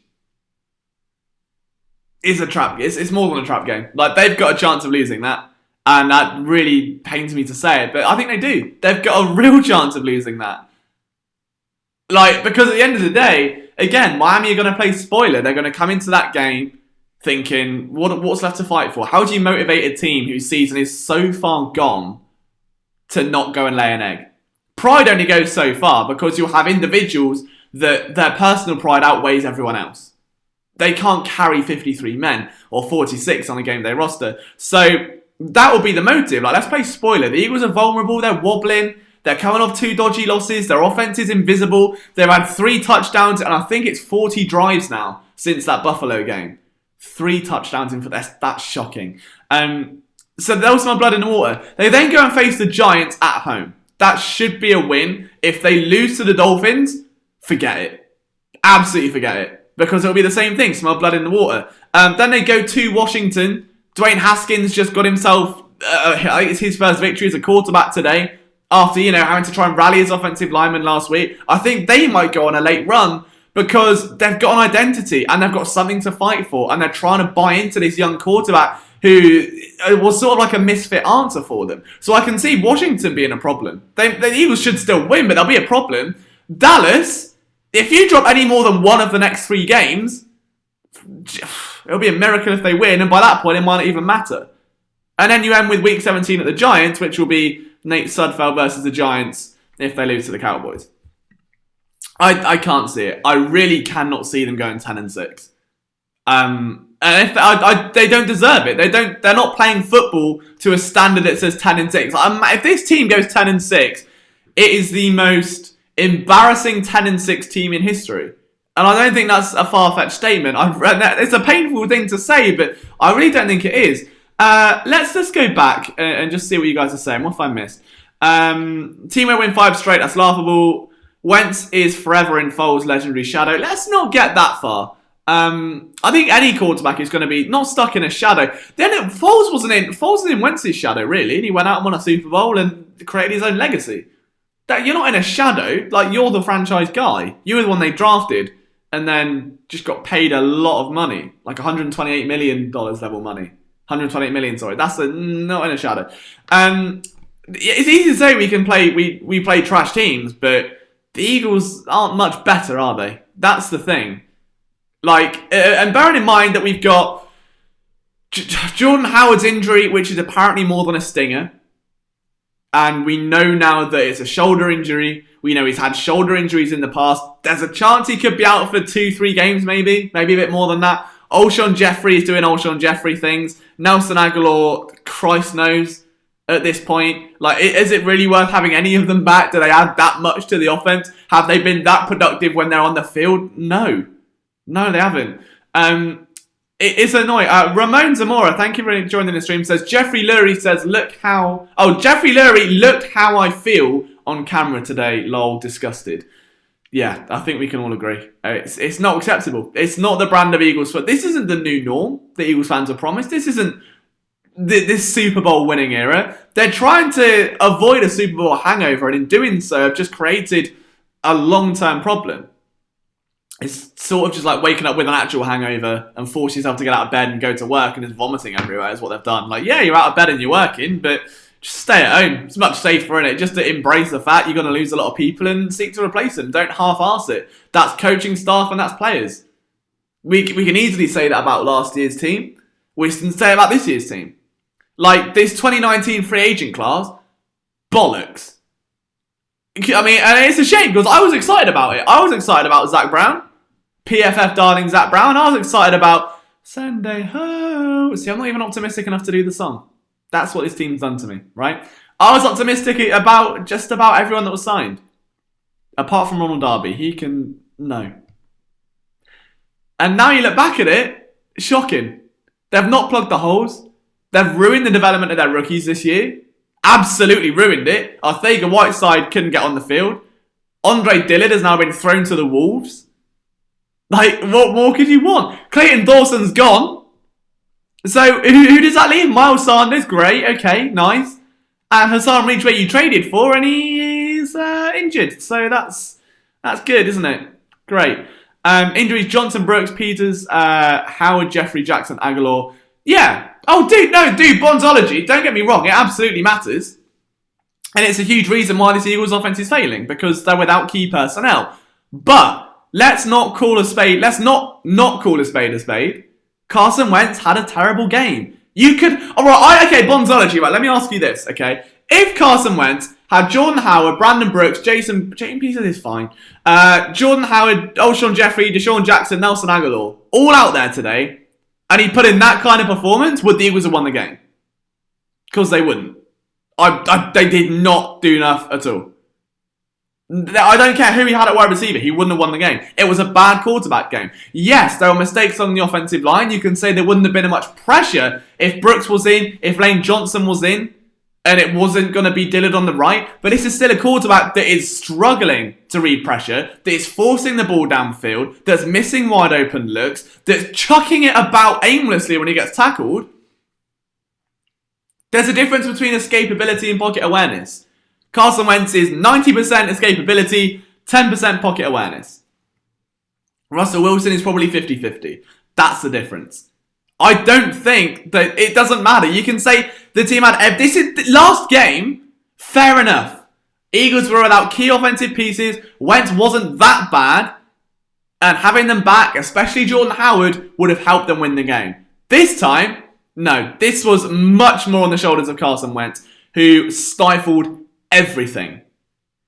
is a trap. It's more than a trap game. Like, they've got a chance of losing that. And that really pains me to say it, but I think they do. They've got a real chance of losing that. Like, because at the end of the day, again, Miami are going to play spoiler. They're going to come into that game thinking, what's left to fight for? How do you motivate a team whose season is so far gone to not go and lay an egg? Pride only goes so far because you'll have individuals that their personal pride outweighs everyone else. They can't carry 53 men or 46 on a game day roster. So that will be the motive. Like, let's play spoiler. The Eagles are vulnerable. They're wobbling. They're coming off 2 dodgy losses. Their offense is invisible. They've had 3 touchdowns, and I think it's 40 drives now since that Buffalo game. 3 touchdowns in for this. That's shocking. So they'll smell blood in the water. They then go and face the Giants at home. That should be a win. If they lose to the Dolphins, forget it. Absolutely forget it. Because it'll be the same thing. Smell blood in the water. Then they go to Washington. Dwayne Haskins just got himself, I think it's his first victory as a quarterback today. After, having to try and rally his offensive lineman last week. I think they might go on a late run because they've got an identity and they've got something to fight for. And they're trying to buy into this young quarterback who was sort of like a misfit answer for them. So I can see Washington being a problem. The Eagles should still win, but there'll be a problem. Dallas, if you drop any more than one of the next 3 games, it'll be a miracle if they win, and by that point, it might not even matter. And then you end with Week 17 at the Giants, which will be Nate Sudfeld versus the Giants if they lose to the Cowboys. I can't see it. I really cannot see them going 10-6. And if they don't deserve it. They're not playing football to a standard that says 10-6. If this team goes 10-6, it is the most embarrassing 10-6 team in history. And I don't think that's a far-fetched statement. It's a painful thing to say, but I really don't think it is. Let's just go back and just see what you guys are saying. What have I missed? Team won't win 5 straight. That's laughable. Wentz is forever in Foles' legendary shadow. Let's not get that far. I think any quarterback is going to be not stuck in a shadow. Then Foles was in Wentz's shadow, really. And he went out and won a Super Bowl and created his own legacy. That you're not in a shadow. Like, you're the franchise guy. You were the one they drafted and then just got paid a lot of money. Like $128 million level money. 128 million, sorry. That's not in a shadow. It's easy to say we play trash teams, but the Eagles aren't much better, are they? That's the thing. Like, and bearing in mind that we've got Jordan Howard's injury, which is apparently more than a stinger. And we know now that it's a shoulder injury. We know he's had shoulder injuries in the past. There's a chance he could be out for 2-3 games, maybe a bit more than that. Alshon Jeffrey is doing Alshon Jeffrey things. Nelson Aguilar, Christ knows at this point. Like, is it really worth having any of them back? Do they add that much to the offense? Have they been that productive when they're on the field? No, they haven't. It's annoying. Ramon Zamora, thank you for joining the stream, says, Jeffrey Lurie says, Jeffrey Lurie looked how I feel on camera today. Lol, disgusted. Yeah, I think we can all agree. It's not acceptable. It's not the brand of Eagles. This isn't the new norm that Eagles fans are promised. This isn't this Super Bowl winning era. They're trying to avoid a Super Bowl hangover, and in doing so, have just created a long-term problem. It's sort of just like waking up with an actual hangover and force yourself to get out of bed and go to work and just vomiting everywhere is what they've done. Like, yeah, you're out of bed and you're working, but just stay at home. It's much safer, innit? Just to embrace the fact you're going to lose a lot of people and seek to replace them. Don't half-arse it. That's coaching staff and that's players. We can easily say that about last year's team. We can say about this year's team. Like, this 2019 free agent class, bollocks. I mean, and it's a shame because I was excited about it. I was excited about Zach Brown. PFF darling Zach Brown. I was excited about Sunday Ho. See, I'm not even optimistic enough to do the song. That's what this team's done to me, right? I was optimistic about just about everyone that was signed. Apart from Ronald Darby. He can... No. And now you look back at it, shocking. They've not plugged the holes. They've ruined the development of their rookies this year. Absolutely ruined it. Arcega-Whiteside couldn't get on the field. Andre Dillard has now been thrown to the wolves. Like, what more could you want? Clayton Dawson's gone. So, who does that leave? Miles Sanders, great, okay, nice. And Hassan Ridgeway you traded for, and he is injured. So that's good, isn't it? Great. Injuries, Johnson, Brooks, Peters, Howard, Jeffrey, Jackson, Aguilar. Yeah. Oh, dude, Bonzology, don't get me wrong, it absolutely matters. And it's a huge reason why this Eagles offense is failing, because they're without key personnel. But let's not call a spade, let's not call a spade a spade. Carson Wentz had a terrible game. You could, okay, Bonzology, right, let me ask you this, okay? If Carson Wentz had Jordan Howard, Brandon Brooks, Jason Peters is fine, Jordan Howard, Alshon Jeffrey, Deshaun Jackson, Nelson Aguilar, all out there today, and he put in that kind of performance, would the Eagles have won the game? Because they wouldn't. They did not do enough at all. I don't care who he had at wide receiver. He wouldn't have won the game. It was a bad quarterback game. Yes, there were mistakes on the offensive line. You can say there wouldn't have been much pressure if Brooks was in, if Lane Johnson was in, and it wasn't going to be Dillard on the right. But this is still a quarterback that is struggling to read pressure, that is forcing the ball downfield, that's missing wide open looks, that's chucking it about aimlessly when he gets tackled. There's a difference between escapability and pocket awareness. Carson Wentz is 90% escapability, 10% pocket awareness. Russell Wilson is probably 50-50. That's the difference. I don't think that it doesn't matter. You can say the team had... This is the last game, fair enough. Eagles were without key offensive pieces. Wentz wasn't that bad. And having them back, especially Jordan Howard, would have helped them win the game. This time, no. This was much more on the shoulders of Carson Wentz, who stifled everything.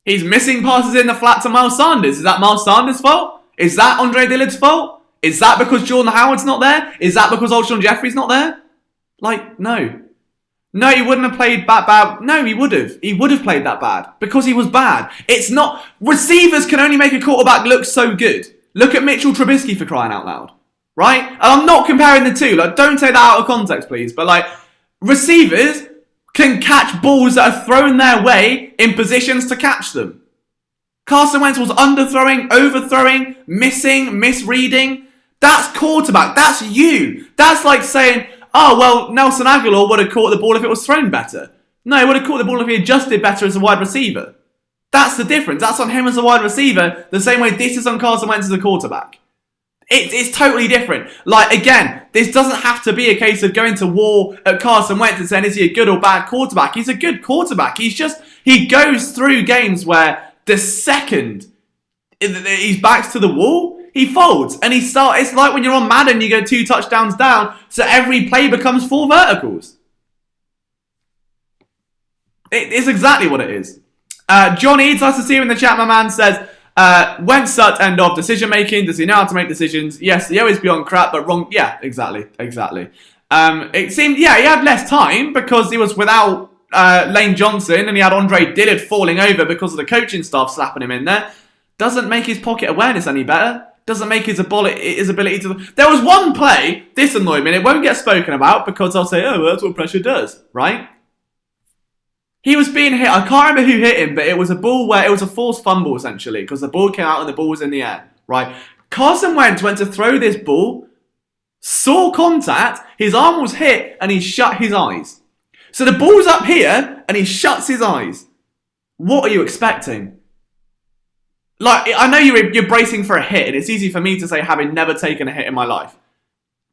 He's missing passes in the flat to Miles Sanders. Is that Miles Sanders' fault? Is that Andre Dillard's fault? Is that because Jordan Howard's not there? Is that because Alshon Jeffrey's not there? Like, no. No, he wouldn't have played that bad. No, he would have. He would have played that bad. Because he was bad. It's not... Receivers can only make a quarterback look so good. Look at Mitchell Trubisky, for crying out loud. Right? And I'm not comparing the two. Like, don't take that out of context, please. But, like, receivers can catch balls that are thrown their way in positions to catch them. Carson Wentz was underthrowing, overthrowing, missing, misreading. That's quarterback. That's you. That's like saying, oh, well, Nelson Aguilar would have caught the ball if it was thrown better. No, he would have caught the ball if he adjusted better as a wide receiver. That's the difference. That's on him as a wide receiver, the same way this is on Carson Wentz as a quarterback. It's totally different. Like, again, this doesn't have to be a case of going to war at Carson Wentz and saying, is he a good or bad quarterback? He's a good quarterback. He goes through games where the second his back's to the wall, he folds. And it's like when you're on Madden, you go 2 touchdowns down, so every play becomes 4 verticals. It's exactly what it is. John Eads, nice to see you in the chat, my man, says, Wentz sucked, end of decision making. Does he know how to make decisions? Yes, he always beyond crap, but wrong. Yeah, exactly. It seemed, he had less time because he was without Lane Johnson and he had Andre Dillard falling over because of the coaching staff slapping him in there. Doesn't make his pocket awareness any better. Doesn't make his ability to... There was one play, this annoyed me, and it won't get spoken about because I'll say, oh, well, that's what pressure does, right? He was being hit. I can't remember who hit him, but it was a ball where it was a forced fumble, essentially, because the ball came out and the ball was in the air, right? Carson Wentz went to throw this ball, saw contact, his arm was hit, and he shut his eyes. So the ball's up here, and he shuts his eyes. What are you expecting? Like, I know you're bracing for a hit, and it's easy for me to say having never taken a hit in my life.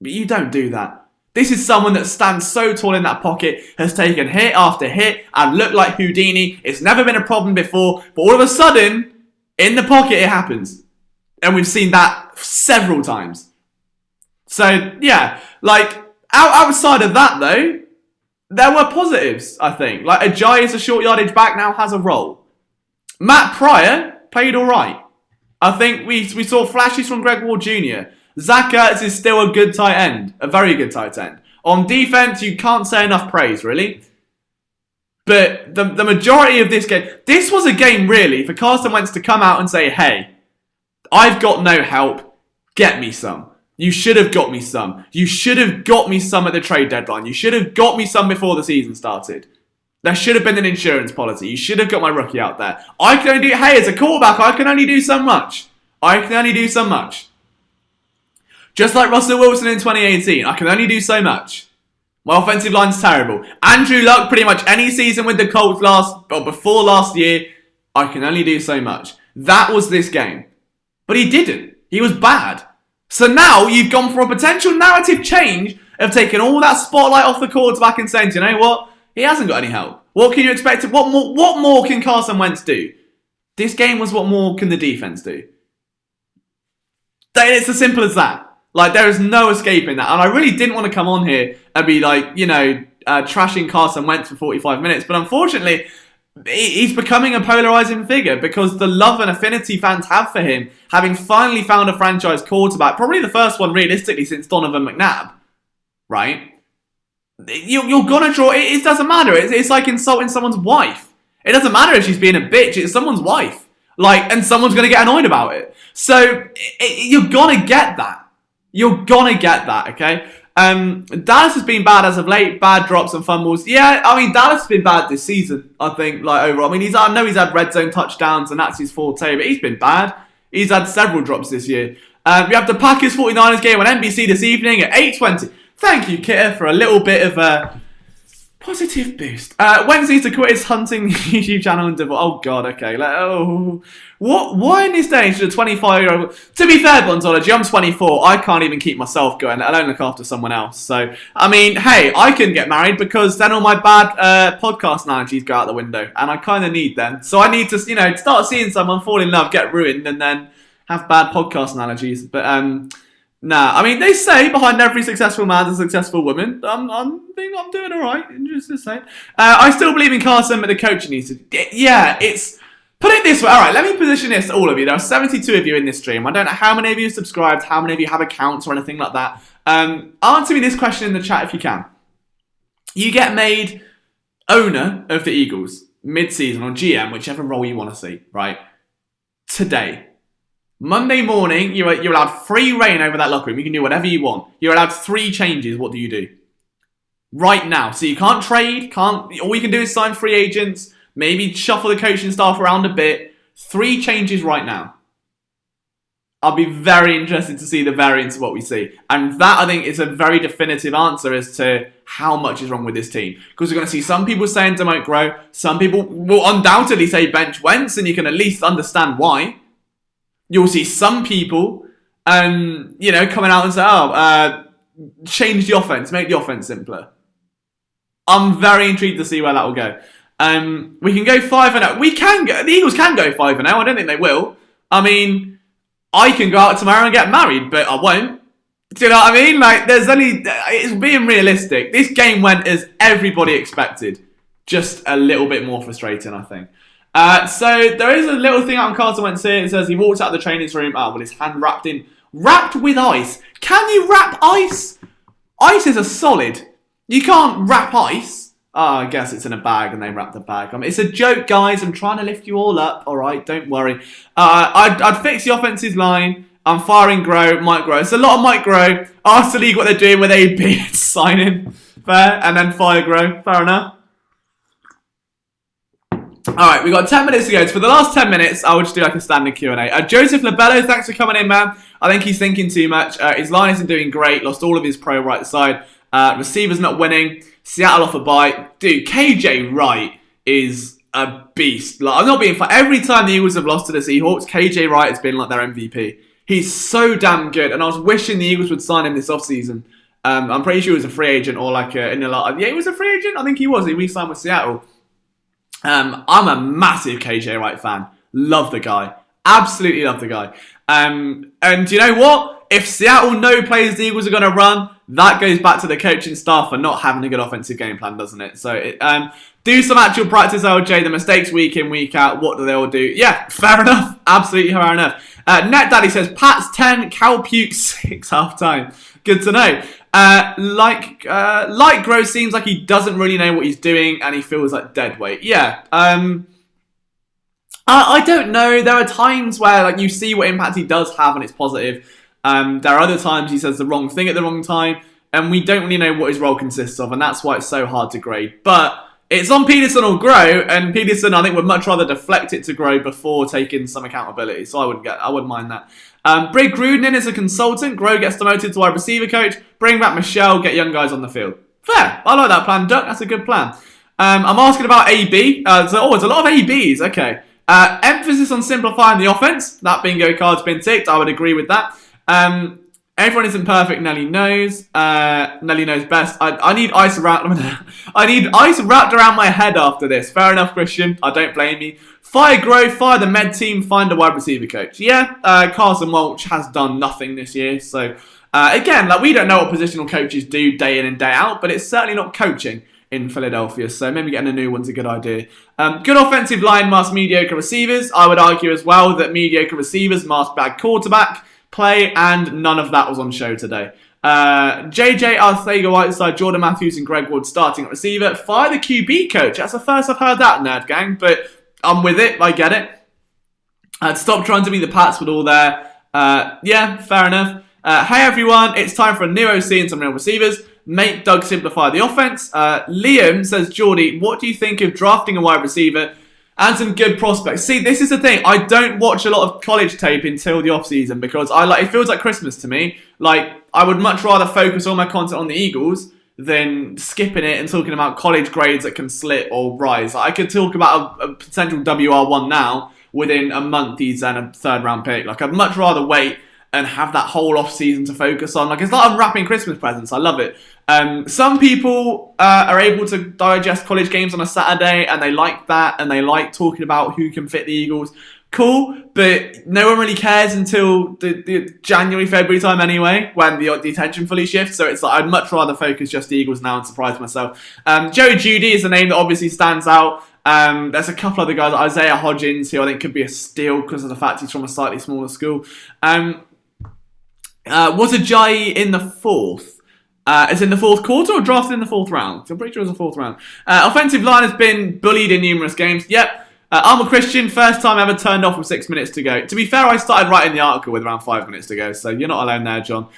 But you don't do that. This is someone that stands so tall in that pocket, has taken hit after hit, and looked like Houdini. It's never been a problem before, but all of a sudden, in the pocket, it happens. And we've seen that several times. So, yeah, like, outside of that, though, there were positives, I think. Like, Ajayi is a short yardage back now, has a role. Matt Pryor played all right. I think we saw flashes from Greg Ward Jr. Zach Ertz is still a good tight end. A very good tight end. On defense, you can't say enough praise, really. But the majority of this game... This was a game, really, for Carson Wentz to come out and say, hey, I've got no help. Get me some. You should have got me some. You should have got me some at the trade deadline. You should have got me some before the season started. There should have been an insurance policy. You should have got my rookie out there. I can only do... Hey, as a quarterback, I can only do so much. I can only do so much. Just like Russell Wilson in 2018, I can only do so much. My offensive line's terrible. Andrew Luck, pretty much any season with the Colts before last year, I can only do so much. That was this game. But he didn't. He was bad. So now you've gone for a potential narrative change of taking all that spotlight off the quarterback and saying, do you know what? He hasn't got any help. What can you expect? What more can Carson Wentz do? This game was what more can the defense do? It's as simple as that. Like, there is no escaping that. And I really didn't want to come on here and be like, trashing Carson Wentz for 45 minutes. But unfortunately, he's becoming a polarizing figure because the love and affinity fans have for him, having finally found a franchise quarterback, probably the first one realistically since Donovan McNabb, right? You're going to draw... It doesn't matter. It's like insulting someone's wife. It doesn't matter if she's being a bitch. It's someone's wife. And someone's going to get annoyed about it. So, you're going to get that. You're going to get that, okay? Dallas has been bad as of late. Bad drops and fumbles. Yeah, I mean, Dallas has been bad this season, I think, overall. I mean, I know he's had red zone touchdowns, and that's his forte, but he's been bad. He's had several drops this year. We have the Packers 49ers game on NBC this evening at 8:20. Thank you, Kitter, for a little bit of a positive boost. Wentz needs to quit his hunting YouTube channel and divorce. Oh, God, okay. Why in this day should a 25-year-old... To be fair, Bonzology, I'm 24. I can't even keep myself going, let alone look after someone else. So, I mean, hey, I can get married because then all my bad podcast analogies go out the window. And I kind of need them. So I need to, start seeing someone fall in love, get ruined, and then have bad podcast analogies. But, nah, I mean, they say behind every successful man is a successful woman. I'm doing all right, just to say. I still believe in Carson, but the coaching needs to... Yeah, it's... Put it this way. All right, let me position this to all of you. There are 72 of you in this stream. I don't know how many of you are subscribed, how many of you have accounts or anything like that. Answer me this question in the chat if you can. You get made owner of the Eagles mid-season or GM, whichever role you want to see, right? Today. Monday morning, you're allowed free reign over that locker room. You can do whatever you want. You're allowed 3 changes. What do you do? Right now. So you can't trade. All you can do is sign free agents. Maybe shuffle the coaching staff around a bit. 3 changes right now. I'll be very interested to see the variance of what we see. And that, I think, is a very definitive answer as to how much is wrong with this team. Because we're going to see some people saying don't grow. Some people will undoubtedly say bench Wentz, and you can at least understand why. You'll see some people, coming out and say, change the offense, make the offense simpler. I'm very intrigued to see where that will go. We can go 5-0. The Eagles can go 5-0. I don't think they will. I mean, I can go out tomorrow and get married, but I won't. Do you know what I mean? It's being realistic. This game went as everybody expected. Just a little bit more frustrating, I think. So there is a little thing out on Carson Wentz here. It says he walked out of the training room with his hand wrapped with ice. Can you wrap ice? Ice is a solid. You can't wrap ice. I guess it's in a bag and they wrap the bag. I mean, it's a joke, guys. I'm trying to lift you all up. All right, don't worry. I'd fix the offensive line. I'm firing Mike Groh. It's a lot of Mike Groh. Ask the league what they're doing with AB. Sign him. Fair. And then fire Groh. Fair enough. Alright, we've got 10 minutes to go. So for the last 10 minutes, I will just do a standard Q&A. Joseph Labello, thanks for coming in, man. I think he's thinking too much. His line isn't doing great. Lost all of his pro right side. Receivers not winning. Seattle off a bye. Dude, KJ Wright is a beast. I'm not being funny. Every time the Eagles have lost to the Seahawks, KJ Wright has been like their MVP. He's so damn good. And I was wishing the Eagles would sign him this offseason. I'm pretty sure he was a free agent or yeah, he was a free agent. I think he was. He re-signed with Seattle. I'm a massive KJ Wright fan. Love the guy. Absolutely love the guy. And you know what? If Seattle know plays the Eagles are going to run, that goes back to the coaching staff for not having a good offensive game plan, doesn't it? So, do some actual practice, LJ. The mistakes week in, week out. What do they all do? Yeah, fair enough. Absolutely fair enough. Net Daddy says, Pats 10, Cal Puke 6 half-time. Good to know. Like Gross seems like he doesn't really know what he's doing and he feels like dead weight. Yeah. I don't know. There are times where like you see what impact he does have and it's positive. There are other times he says the wrong thing at the wrong time and we don't really know what his role consists of, and that's why it's so hard to grade. But it's on Peterson or Grow, and Peterson I think would much rather deflect it to Grow before taking some accountability. So I wouldn't mind that. Brig Gruden is a consultant. Grow gets demoted to wide receiver coach. Bring back Michelle. Get young guys on the field. Fair. I like that plan, Duck. That's a good plan. I'm asking about AB. There's a lot of ABs. Okay. Emphasis on simplifying the offense. That bingo card's been ticked. I would agree with that. Everyone isn't perfect. Nelly knows. Nelly knows best. I need ice wrapped. I need ice wrapped around my head after this. Fair enough, Christian. I don't blame you. Fire Grow. Fire the med team. Find a wide receiver coach. Yeah. Carson Wentz has done nothing this year. So again, like we don't know what positional coaches do day in and day out, but it's certainly not coaching in Philadelphia. So maybe getting a new one's a good idea. Good offensive line masks mediocre receivers. I would argue as well that mediocre receivers mask bad quarterback play, and none of that was on show today. JJ Arcega-Whiteside, Jordan Matthews and Greg Wood starting at receiver. Fire the QB coach. That's the first I've heard that, Nerd Gang, but I'm with it. I get it. Stop trying to be the Pats with all their... yeah, fair enough. Hey everyone, it's time for a new OC and some real receivers. Make Doug simplify the offense. Liam says, Geordie, what do you think of drafting a wide receiver and some good prospects? See, this is the thing. I don't watch a lot of college tape until the off-season because it feels like Christmas to me. Like, I would much rather focus all my content on the Eagles than skipping it and talking about college grades that can slip or rise. I could talk about a potential WR1 now within a month he's then a third-round pick. Like, I'd much rather wait and have that whole off-season to focus on. Like, it's like unwrapping Christmas presents. I love it. Some people are able to digest college games on a Saturday, and they like that, and they like talking about who can fit the Eagles. Cool, but no one really cares until the January, February time anyway, when the attention fully shifts. So it's like I'd much rather focus just the Eagles now and surprise myself. Joey Judy is a name that obviously stands out. There's a couple other guys, Isaiah Hodgins, who I think could be a steal because of the fact he's from a slightly smaller school. Was Ajayi in the fourth? Is in the fourth quarter or drafted in the fourth round? I'm pretty sure it was the fourth round. Offensive line has been bullied in numerous games. Yep. I'm a Christian. First time ever turned off with 6 minutes to go. To be fair, I started writing the article with around 5 minutes to go, so you're not alone there, John.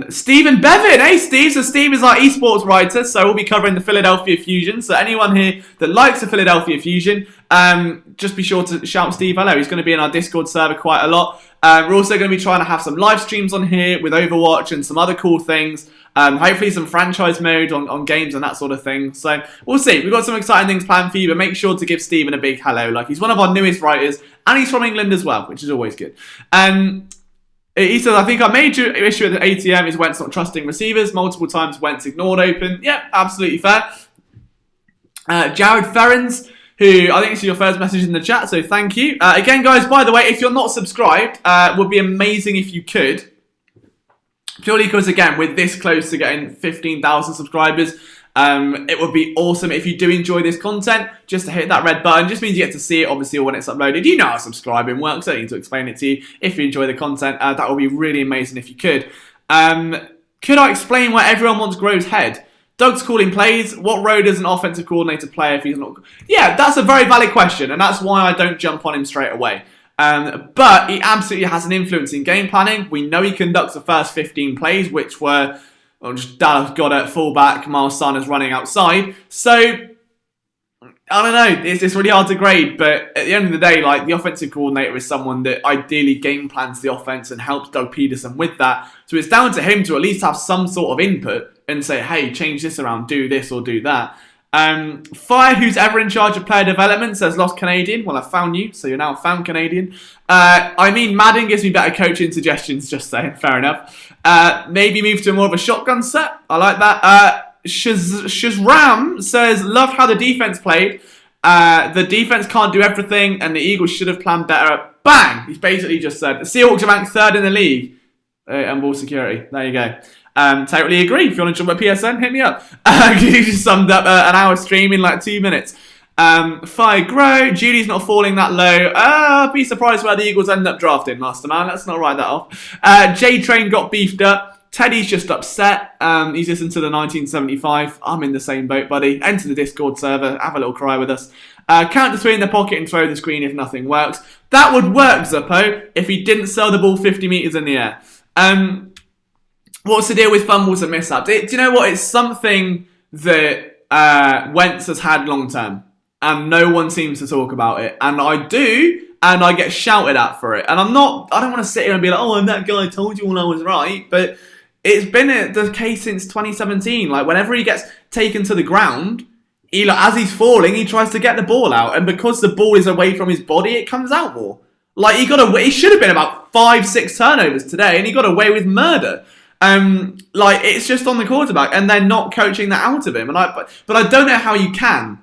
Stephen Bevan. Hey, Steve. So Steve is our esports writer, so we'll be covering the Philadelphia Fusion. So anyone here that likes the Philadelphia Fusion, just be sure to shout Steve hello. He's going to be in our Discord server quite a lot. We're also going to be trying to have some live streams on here with Overwatch and some other cool things. Hopefully some franchise mode on games and that sort of thing. So we'll see. We've got some exciting things planned for you, but make sure to give Stephen a big hello. Like, he's one of our newest writers, and he's from England as well, which is always good. He says, I think our major issue at the ATM is Wentz not trusting receivers. Multiple times Wentz ignored open. Yep, absolutely fair. Jared Ferrens, who I think is your first message in the chat, so thank you. Again, guys, by the way, if you're not subscribed, would be amazing if you could. Purely because, again, we're this close to getting 15,000 subscribers. It would be awesome if you do enjoy this content, just to hit that red button. Just means you get to see it, obviously, when it's uploaded. You know how subscribing works. I don't need to explain it to you. If you enjoy the content, that would be really amazing if you could. Could I explain why everyone wants Grove's head? Doug's calling plays. What row does an offensive coordinator play if he's not... Yeah, that's a very valid question, and that's why I don't jump on him straight away. But he absolutely has an influence in game planning. We know he conducts the first 15 plays, which were just Dallas Goddard fullback, Miles Sanders running outside. So, I don't know. It's really hard to grade. But at the end of the day, like, the offensive coordinator is someone that ideally game plans the offense and helps Doug Peterson with that. So it's down to him to at least have some sort of input and say, hey, change this around, do this or do that. Fire, who's ever in charge of player development, says Lost Canadian. Well, I found you, so you're now a found Canadian. I mean, Madden gives me better coaching suggestions, just saying. Fair enough. Maybe move to more of a shotgun set. I like that. Shazram says, loved how the defense played. The defense can't do everything, and the Eagles should have planned better. Bang! He's basically just said, the Seahawks are ranked third in the league. And ball security. There you go. Totally agree. If you want to jump at PSN, hit me up. You just summed up an hour stream in like 2 minutes. Fi Grow, Judy's not falling that low. I'd be surprised where the Eagles end up drafting, Masterman. Let's not write that off. J-Train got beefed up. Teddy's just upset. He's listened to the 1975. I'm in the same boat, buddy. Enter the Discord server. Have a little cry with us. Count to 3 in the pocket and throw the screen if nothing works. That would work, Zuppo, if he didn't sell the ball 50 metres in the air. What's the deal with fumbles and mishaps? Do you know what? It's something that Wentz has had long term. And no one seems to talk about it. And I do, and I get shouted at for it. And I don't want to sit here and be like, oh, I'm that guy, I told you all I was right. But it's been the case since 2017. Like, whenever he gets taken to the ground, as he's falling, he tries to get the ball out. And because the ball is away from his body, it comes out more. Like, he should have been about 5-6 turnovers today, and he got away with murder. It's just on the quarterback, and they're not coaching that out of him. But I don't know how you can.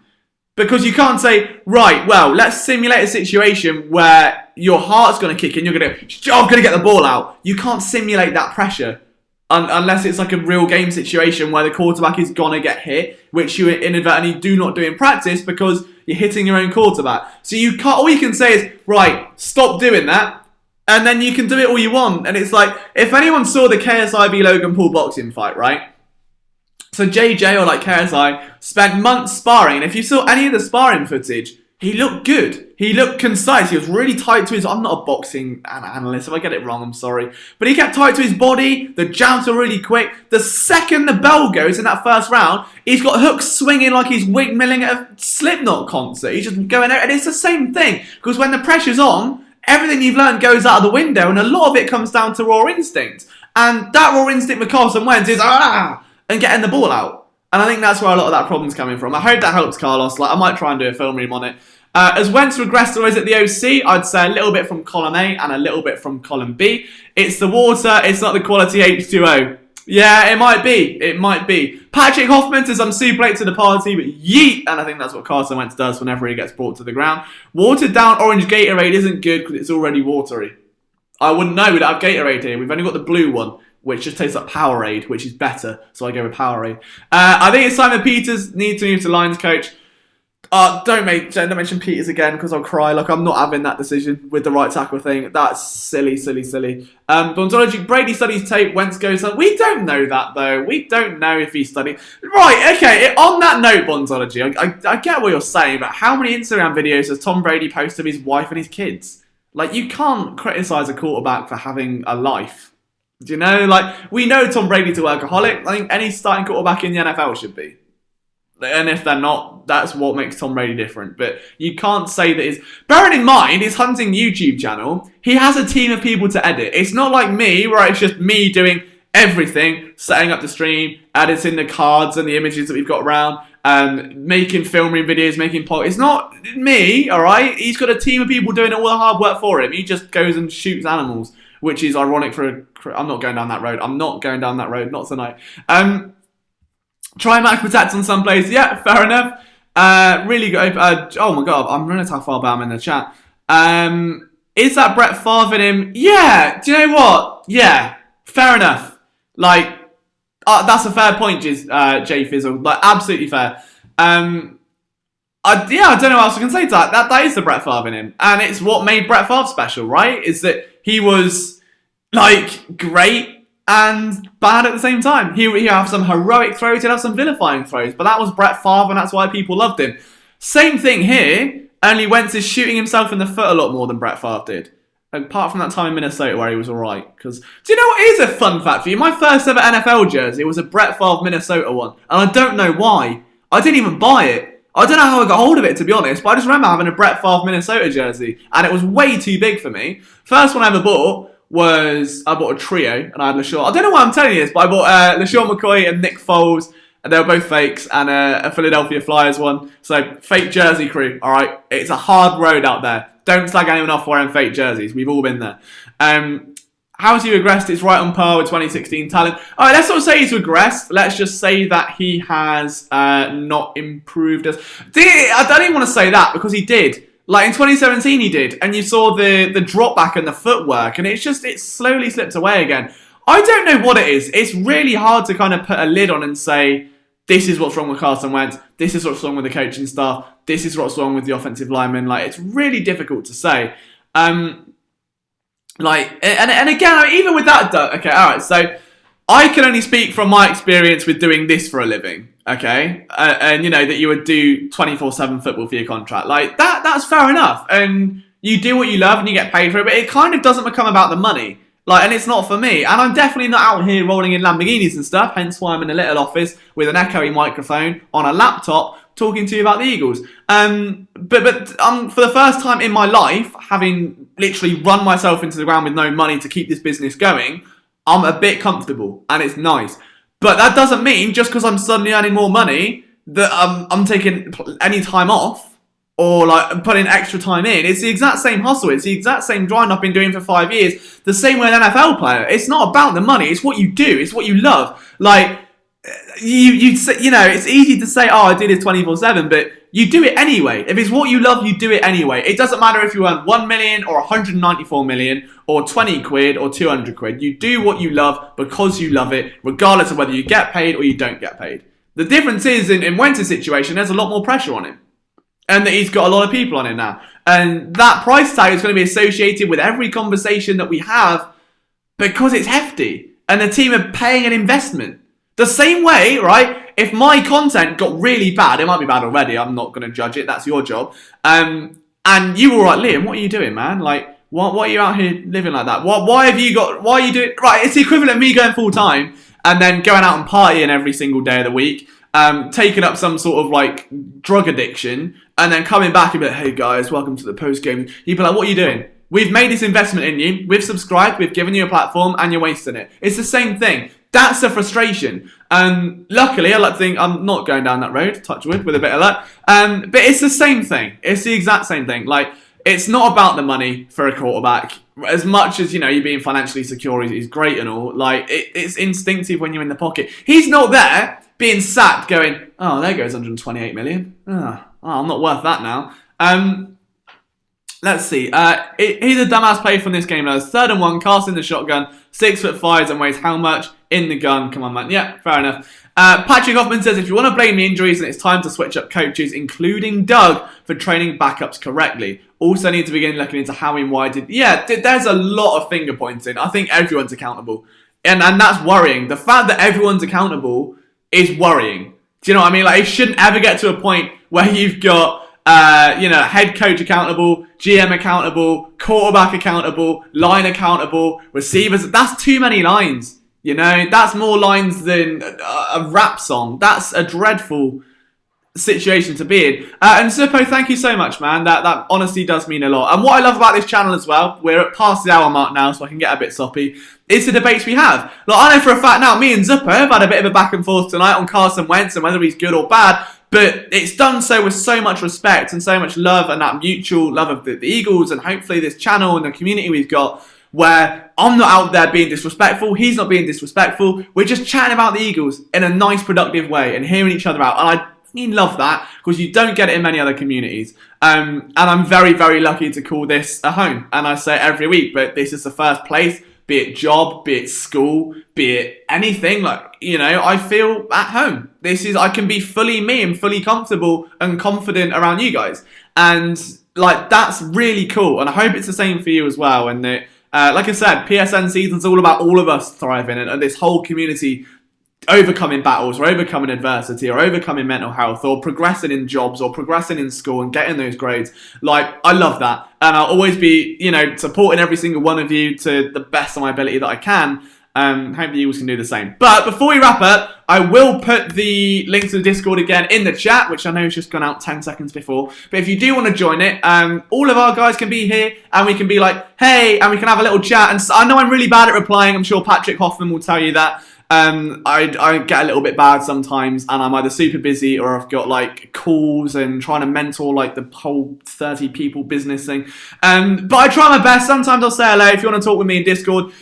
Because you can't say, right, well, let's simulate a situation where your heart's going to kick in, you're going to, I'm going to get the ball out. You can't simulate that pressure unless it's like a real game situation where the quarterback is going to get hit, which you inadvertently do not do in practice because you're hitting your own quarterback. So all you can say is, right, stop doing that, and then you can do it all you want. And it's like, if anyone saw the KSI v Logan Paul boxing fight, right? So JJ, or like KSI, spent months sparring, and if you saw any of the sparring footage, he looked good. He looked concise. He was really tight to his... I'm not a boxing analyst. If I get it wrong, I'm sorry. But he kept tight to his body. The jabs were really quick. The second the bell goes in that first round, he's got hooks swinging like he's windmilling at a Slipknot concert. He's just going out. And it's the same thing. Because when the pressure's on, everything you've learned goes out of the window. And a lot of it comes down to raw instinct. And that raw instinct with Carson Wentz is... and getting the ball out. And I think that's where a lot of that problem's coming from. I hope that helps Carlos. I might try and do a film ream on it. As Wentz regressed always at the OC, I'd say a little bit from column A and a little bit from column B. It's the water, it's not the quality H2O. Yeah, it might be. It might be. Patrick Hoffman says I'm super late to the party, but yeet! And I think that's what Carson Wentz does whenever he gets brought to the ground. Watered down orange Gatorade isn't good because it's already watery. I wouldn't know, we don't have Gatorade here. We've only got the blue one, which just tastes like Powerade, which is better, so I go with Powerade. I think it's Simon Peters needs to move to Lions coach. Don't mention Peters again, because I'll cry. I'm not having that decision with the right tackle thing. That's silly. Bonzology, Brady studies tape, Wentz goes on. We don't know that, though. We don't know if he studied. Right, okay, on that note, Bonzology, I get what you're saying, but how many Instagram videos does Tom Brady post of his wife and his kids? You can't criticise a quarterback for having a life. Do you know? We know Tom Brady's a workaholic. I think any starting quarterback in the NFL should be. And if they're not, that's what makes Tom Brady different. But you can't say that bearing in mind, his hunting YouTube channel, he has a team of people to edit. It's not like me, where it's just me doing everything, setting up the stream, editing the cards and the images that we've got around, making filming videos, making podcasts. It's not me, alright? He's got a team of people doing all the hard work for him. He just goes and shoots animals, which is ironic I'm not going down that road. Not tonight. Try max protect on some plays. Yeah, fair enough. Really good. Oh my god, I'm running how far back I'm in the chat. Is that Brett Favre in him? Yeah. Do you know what? Yeah. Fair enough. That's a fair point, Jay Fizzle. Absolutely fair. I don't know what else I can say to that. That is the Brett Favre in him. And it's what made Brett Favre special, right? Is that he was, great and bad at the same time. He'd have some heroic throws, he'd have some vilifying throws, but that was Brett Favre and that's why people loved him. Same thing here, only Wentz is shooting himself in the foot a lot more than Brett Favre did. Apart from that time in Minnesota where he was alright. Because, do you know what is a fun fact for you? My first ever NFL jersey was a Brett Favre Minnesota one, and I don't know why. I didn't even buy it. I don't know how I got hold of it, to be honest, but I just remember having a Brett Favre Minnesota jersey, and it was way too big for me. First one I ever bought was, I bought a trio, and I had LaShawn. I don't know why I'm telling you this, but I bought LaShawn McCoy and Nick Foles, and they were both fakes, and a Philadelphia Flyers one. So, fake jersey crew, alright? It's a hard road out there. Don't slag anyone off wearing fake jerseys. We've all been there. How's he regressed? It's right on par with 2016 talent. Alright, let's not say he's regressed. Let's just say that he has not improved as... I don't even want to say that, because he did. In 2017 he did, and you saw the drop back and the footwork, and it slowly slipped away again. I don't know what it is. It's really hard to kind of put a lid on and say, this is what's wrong with Carson Wentz, this is what's wrong with the coaching staff, this is what's wrong with the offensive linemen. Like, it's really difficult to say. And again, even with that, okay, alright, so I can only speak from my experience with doing this for a living, okay? And you know, that you would do 24/7 football for your contract. Like, that's fair enough. And you do what you love and you get paid for it, but it kind of doesn't become about the money. Like, and it's not for me. And I'm definitely not out here rolling in Lamborghinis and stuff, hence why I'm in a little office with an echoey microphone on a laptop talking to you about the Eagles. But for the first time in my life, having literally run myself into the ground with no money to keep this business going, I'm a bit comfortable and it's nice. But that doesn't mean just because I'm suddenly earning more money that I'm taking any time off or like putting extra time in. It's the exact same hustle. It's the exact same grind I've been doing for 5 years. The same way an NFL player. It's not about the money. It's what you do. It's what you love. Like, you say, you know, it's easy to say, oh, I do this 24/7, but you do it anyway. If it's what you love, you do it anyway. It doesn't matter if you earn 1 million or 194 million or 20 quid or 200 quid. You do what you love because you love it, regardless of whether you get paid or you don't get paid. The difference is in Wentz's situation, there's a lot more pressure on him. And that he's got a lot of people on him now. And that price tag is going to be associated with every conversation that we have because it's hefty. And the team are paying an investment. The same way, right, if my content got really bad, it might be bad already, I'm not going to judge it, that's your job. And you were like, Liam, what are you doing, man? Like, why are you out here living like that? Why are you doing, right, it's the equivalent of me going full time and then going out and partying every single day of the week, taking up some sort of like drug addiction, and then coming back and be like, hey guys, welcome to the post game. You'd be like, what are you doing? We've made this investment in you, we've subscribed, we've given you a platform, and you're wasting it. It's the same thing. That's the frustration. Luckily, I like to think I'm not going down that road, touch wood, with a bit of luck. But it's the same thing. It's the exact same thing. Like, it's not about the money for a quarterback. As much as, you know, you being financially secure is great and all, like, it's instinctive when you're in the pocket. He's not there being sacked going, oh, there goes 128 million. Oh, I'm not worth that now. Let's see. He's a dumbass play from this game. Now, 3rd and 1, Carson the shotgun, 6'5" and weighs how much? In the gun. Come on, man. Yeah, fair enough. Patrick Hoffman says, if you want to blame the injuries, then it's time to switch up coaches, including Doug, for training backups correctly. Also need to begin looking into how and why did... Yeah, there's a lot of finger pointing. I think everyone's accountable. And that's worrying. The fact that everyone's accountable is worrying. Do you know what I mean? Like, it shouldn't ever get to a point where you've got... head coach accountable, GM accountable, quarterback accountable, line accountable, receivers. That's too many lines. You know, that's more lines than a rap song. That's a dreadful situation to be in. And Zippo, thank you so much, man. That honestly does mean a lot. And what I love about this channel as well, we're at past the hour mark now, so I can get a bit soppy, is the debates we have. Like, I know for a fact now, me and Zippo have had a bit of a back and forth tonight on Carson Wentz and whether he's good or bad. But it's done so with so much respect and so much love and that mutual love of the Eagles and hopefully this channel and the community we've got, where I'm not out there being disrespectful, he's not being disrespectful. We're just chatting about the Eagles in a nice, productive way and hearing each other out. And I love that because you don't get it in many other communities. And I'm very, very lucky to call this a home. And I say it every week, but this is the first place, be it job, be it school, be it anything, like, you know, I feel at home. I can be fully me and fully comfortable and confident around you guys. And, like, that's really cool. And I hope it's the same for you as well. And that, like I said, PSN season's all about all of us thriving and this whole community overcoming battles or overcoming adversity or overcoming mental health or progressing in jobs or progressing in school and getting those grades. Like, I love that. And I'll always be, you know, supporting every single one of you to the best of my ability that I can. Hope the Eagles can do the same. But before we wrap up, I will put the link to the Discord again in the chat, which I know has just gone out 10 seconds before. But if you do want to join it, all of our guys can be here and we can be like, hey, and we can have a little chat. And I know I'm really bad at replying. I'm sure Patrick Hoffman will tell you that. I get a little bit bad sometimes and I'm either super busy or I've got like calls and trying to mentor like the whole 30 people business thing. But I try my best. Sometimes I'll say hello if you want to talk with me in Discord.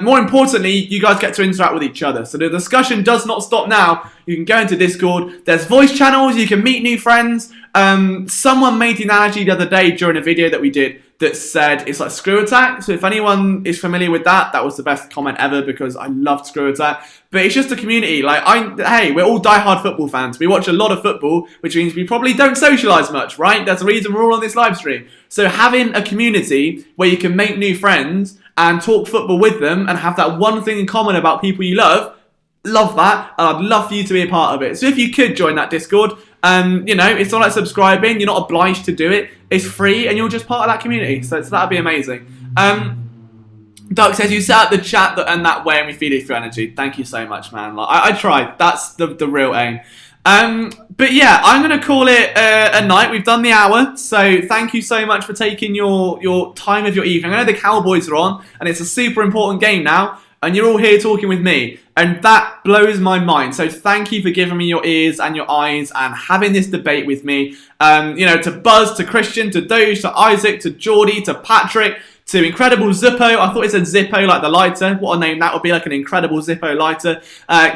More importantly, you guys get to interact with each other. So the discussion does not stop now. You can go into Discord. There's voice channels. You can meet new friends. Someone made the analogy the other day during a video that we did that said it's like Screw Attack. So if anyone is familiar with that, that was the best comment ever because I loved Screw Attack. But it's just a community. Like, hey, we're all diehard football fans. We watch a lot of football, which means we probably don't socialise much, right? That's the reason we're all on this live stream. So having a community where you can make new friends and talk football with them and have that one thing in common about people you love that, and I'd love for you to be a part of it. So if you could join that Discord, it's not like subscribing, you're not obliged to do it, it's free, and you're just part of that community, so that'd be amazing. Doug says, you set up the chat and that way and we feed it through energy. Thank you so much, man. Like, I tried, that's the real aim. But yeah, I'm going to call it a night. We've done the hour, so thank you so much for taking your time of your evening. I know the Cowboys are on, and it's a super important game now, and you're all here talking with me, and that blows my mind. So thank you for giving me your ears and your eyes and having this debate with me. To Buzz, to Christian, to Doge, to Isaac, to Geordie, to Patrick, to Incredible Zippo. I thought it said Zippo like the lighter. What a name that would be, like an Incredible Zippo lighter.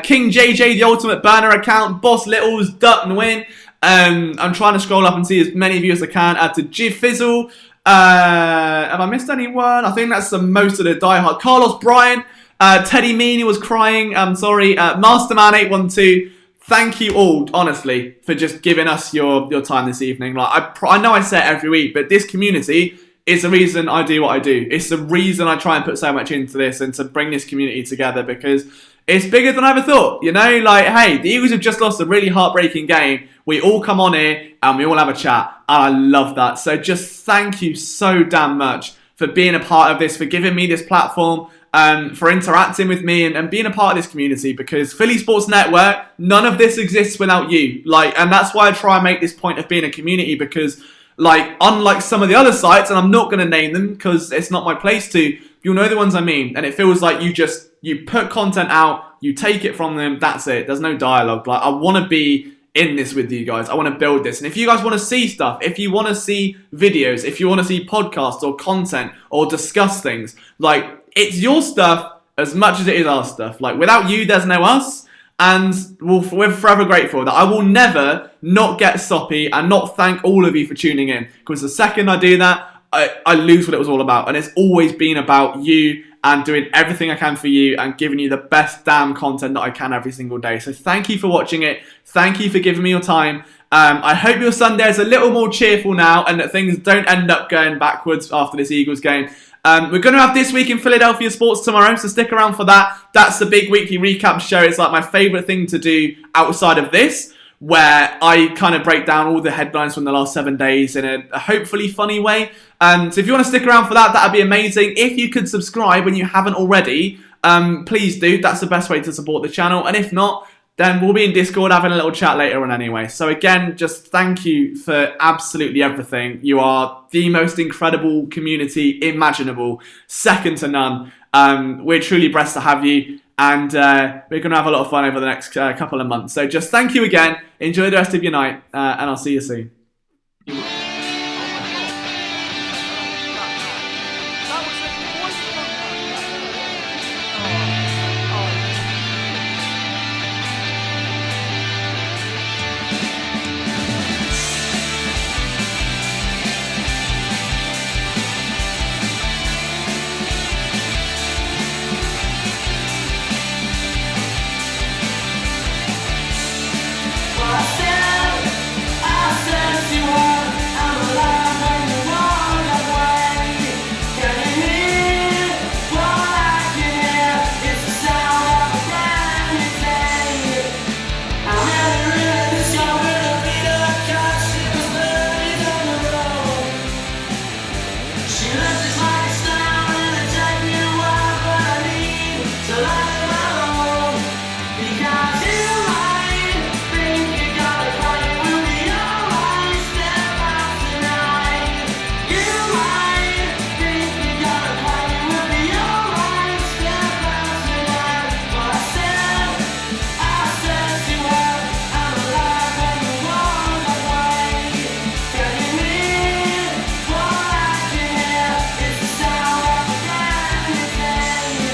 King JJ, the Ultimate Burner account, Boss Littles, Duck and Win. I'm trying to scroll up and see as many of you as I can. To Jiv Fizzle. Have I missed anyone? I think that's most of the diehard. Carlos Bryan. Teddy Meany was crying. I'm sorry. Masterman812. Thank you all, honestly, for just giving us your time this evening. Like I know I say it every week, but this community is the reason I do what I do. It's the reason I try and put so much into this and to bring this community together, because it's bigger than I ever thought. Like, hey, the Eagles have just lost a really heartbreaking game. We all come on here and we all have a chat. And I love that. So just thank you so damn much for being a part of this, for giving me this platform, for interacting with me and being a part of this community, because Philly Sports Network, none of this exists without you. And that's why I try and make this point of being a community, because unlike some of the other sites, and I'm not going to name them because it's not my place to, you'll know the ones I mean, and it feels like you put content out, you take it from them, that's it. There's no dialogue. I want to be in this with you guys. I want to build this. And if you guys want to see stuff, if you want to see videos, if you want to see podcasts or content or discuss things, it's your stuff as much as it is our stuff. Without you, there's no us. And we're forever grateful that I will never not get soppy and not thank all of you for tuning in. Because the second I do that, I lose what it was all about. And it's always been about you and doing everything I can for you and giving you the best damn content that I can every single day. So thank you for watching it. Thank you for giving me your time. I hope your Sunday is a little more cheerful now and that things don't end up going backwards after this Eagles game. We're going to have This Week in Philadelphia Sports tomorrow, so stick around for that. That's the big weekly recap show. It's my favourite thing to do outside of this, where I kind of break down all the headlines from the last 7 days in a hopefully funny way. So if you want to stick around for that, that'd be amazing. If you could subscribe when you haven't already, please do. That's the best way to support the channel. And if not, then we'll be in Discord having a little chat later on anyway. So again, just thank you for absolutely everything. You are the most incredible community imaginable, second to none. We're truly blessed to have you, and we're going to have a lot of fun over the next couple of months. So just thank you again. Enjoy the rest of your night, and I'll see you soon.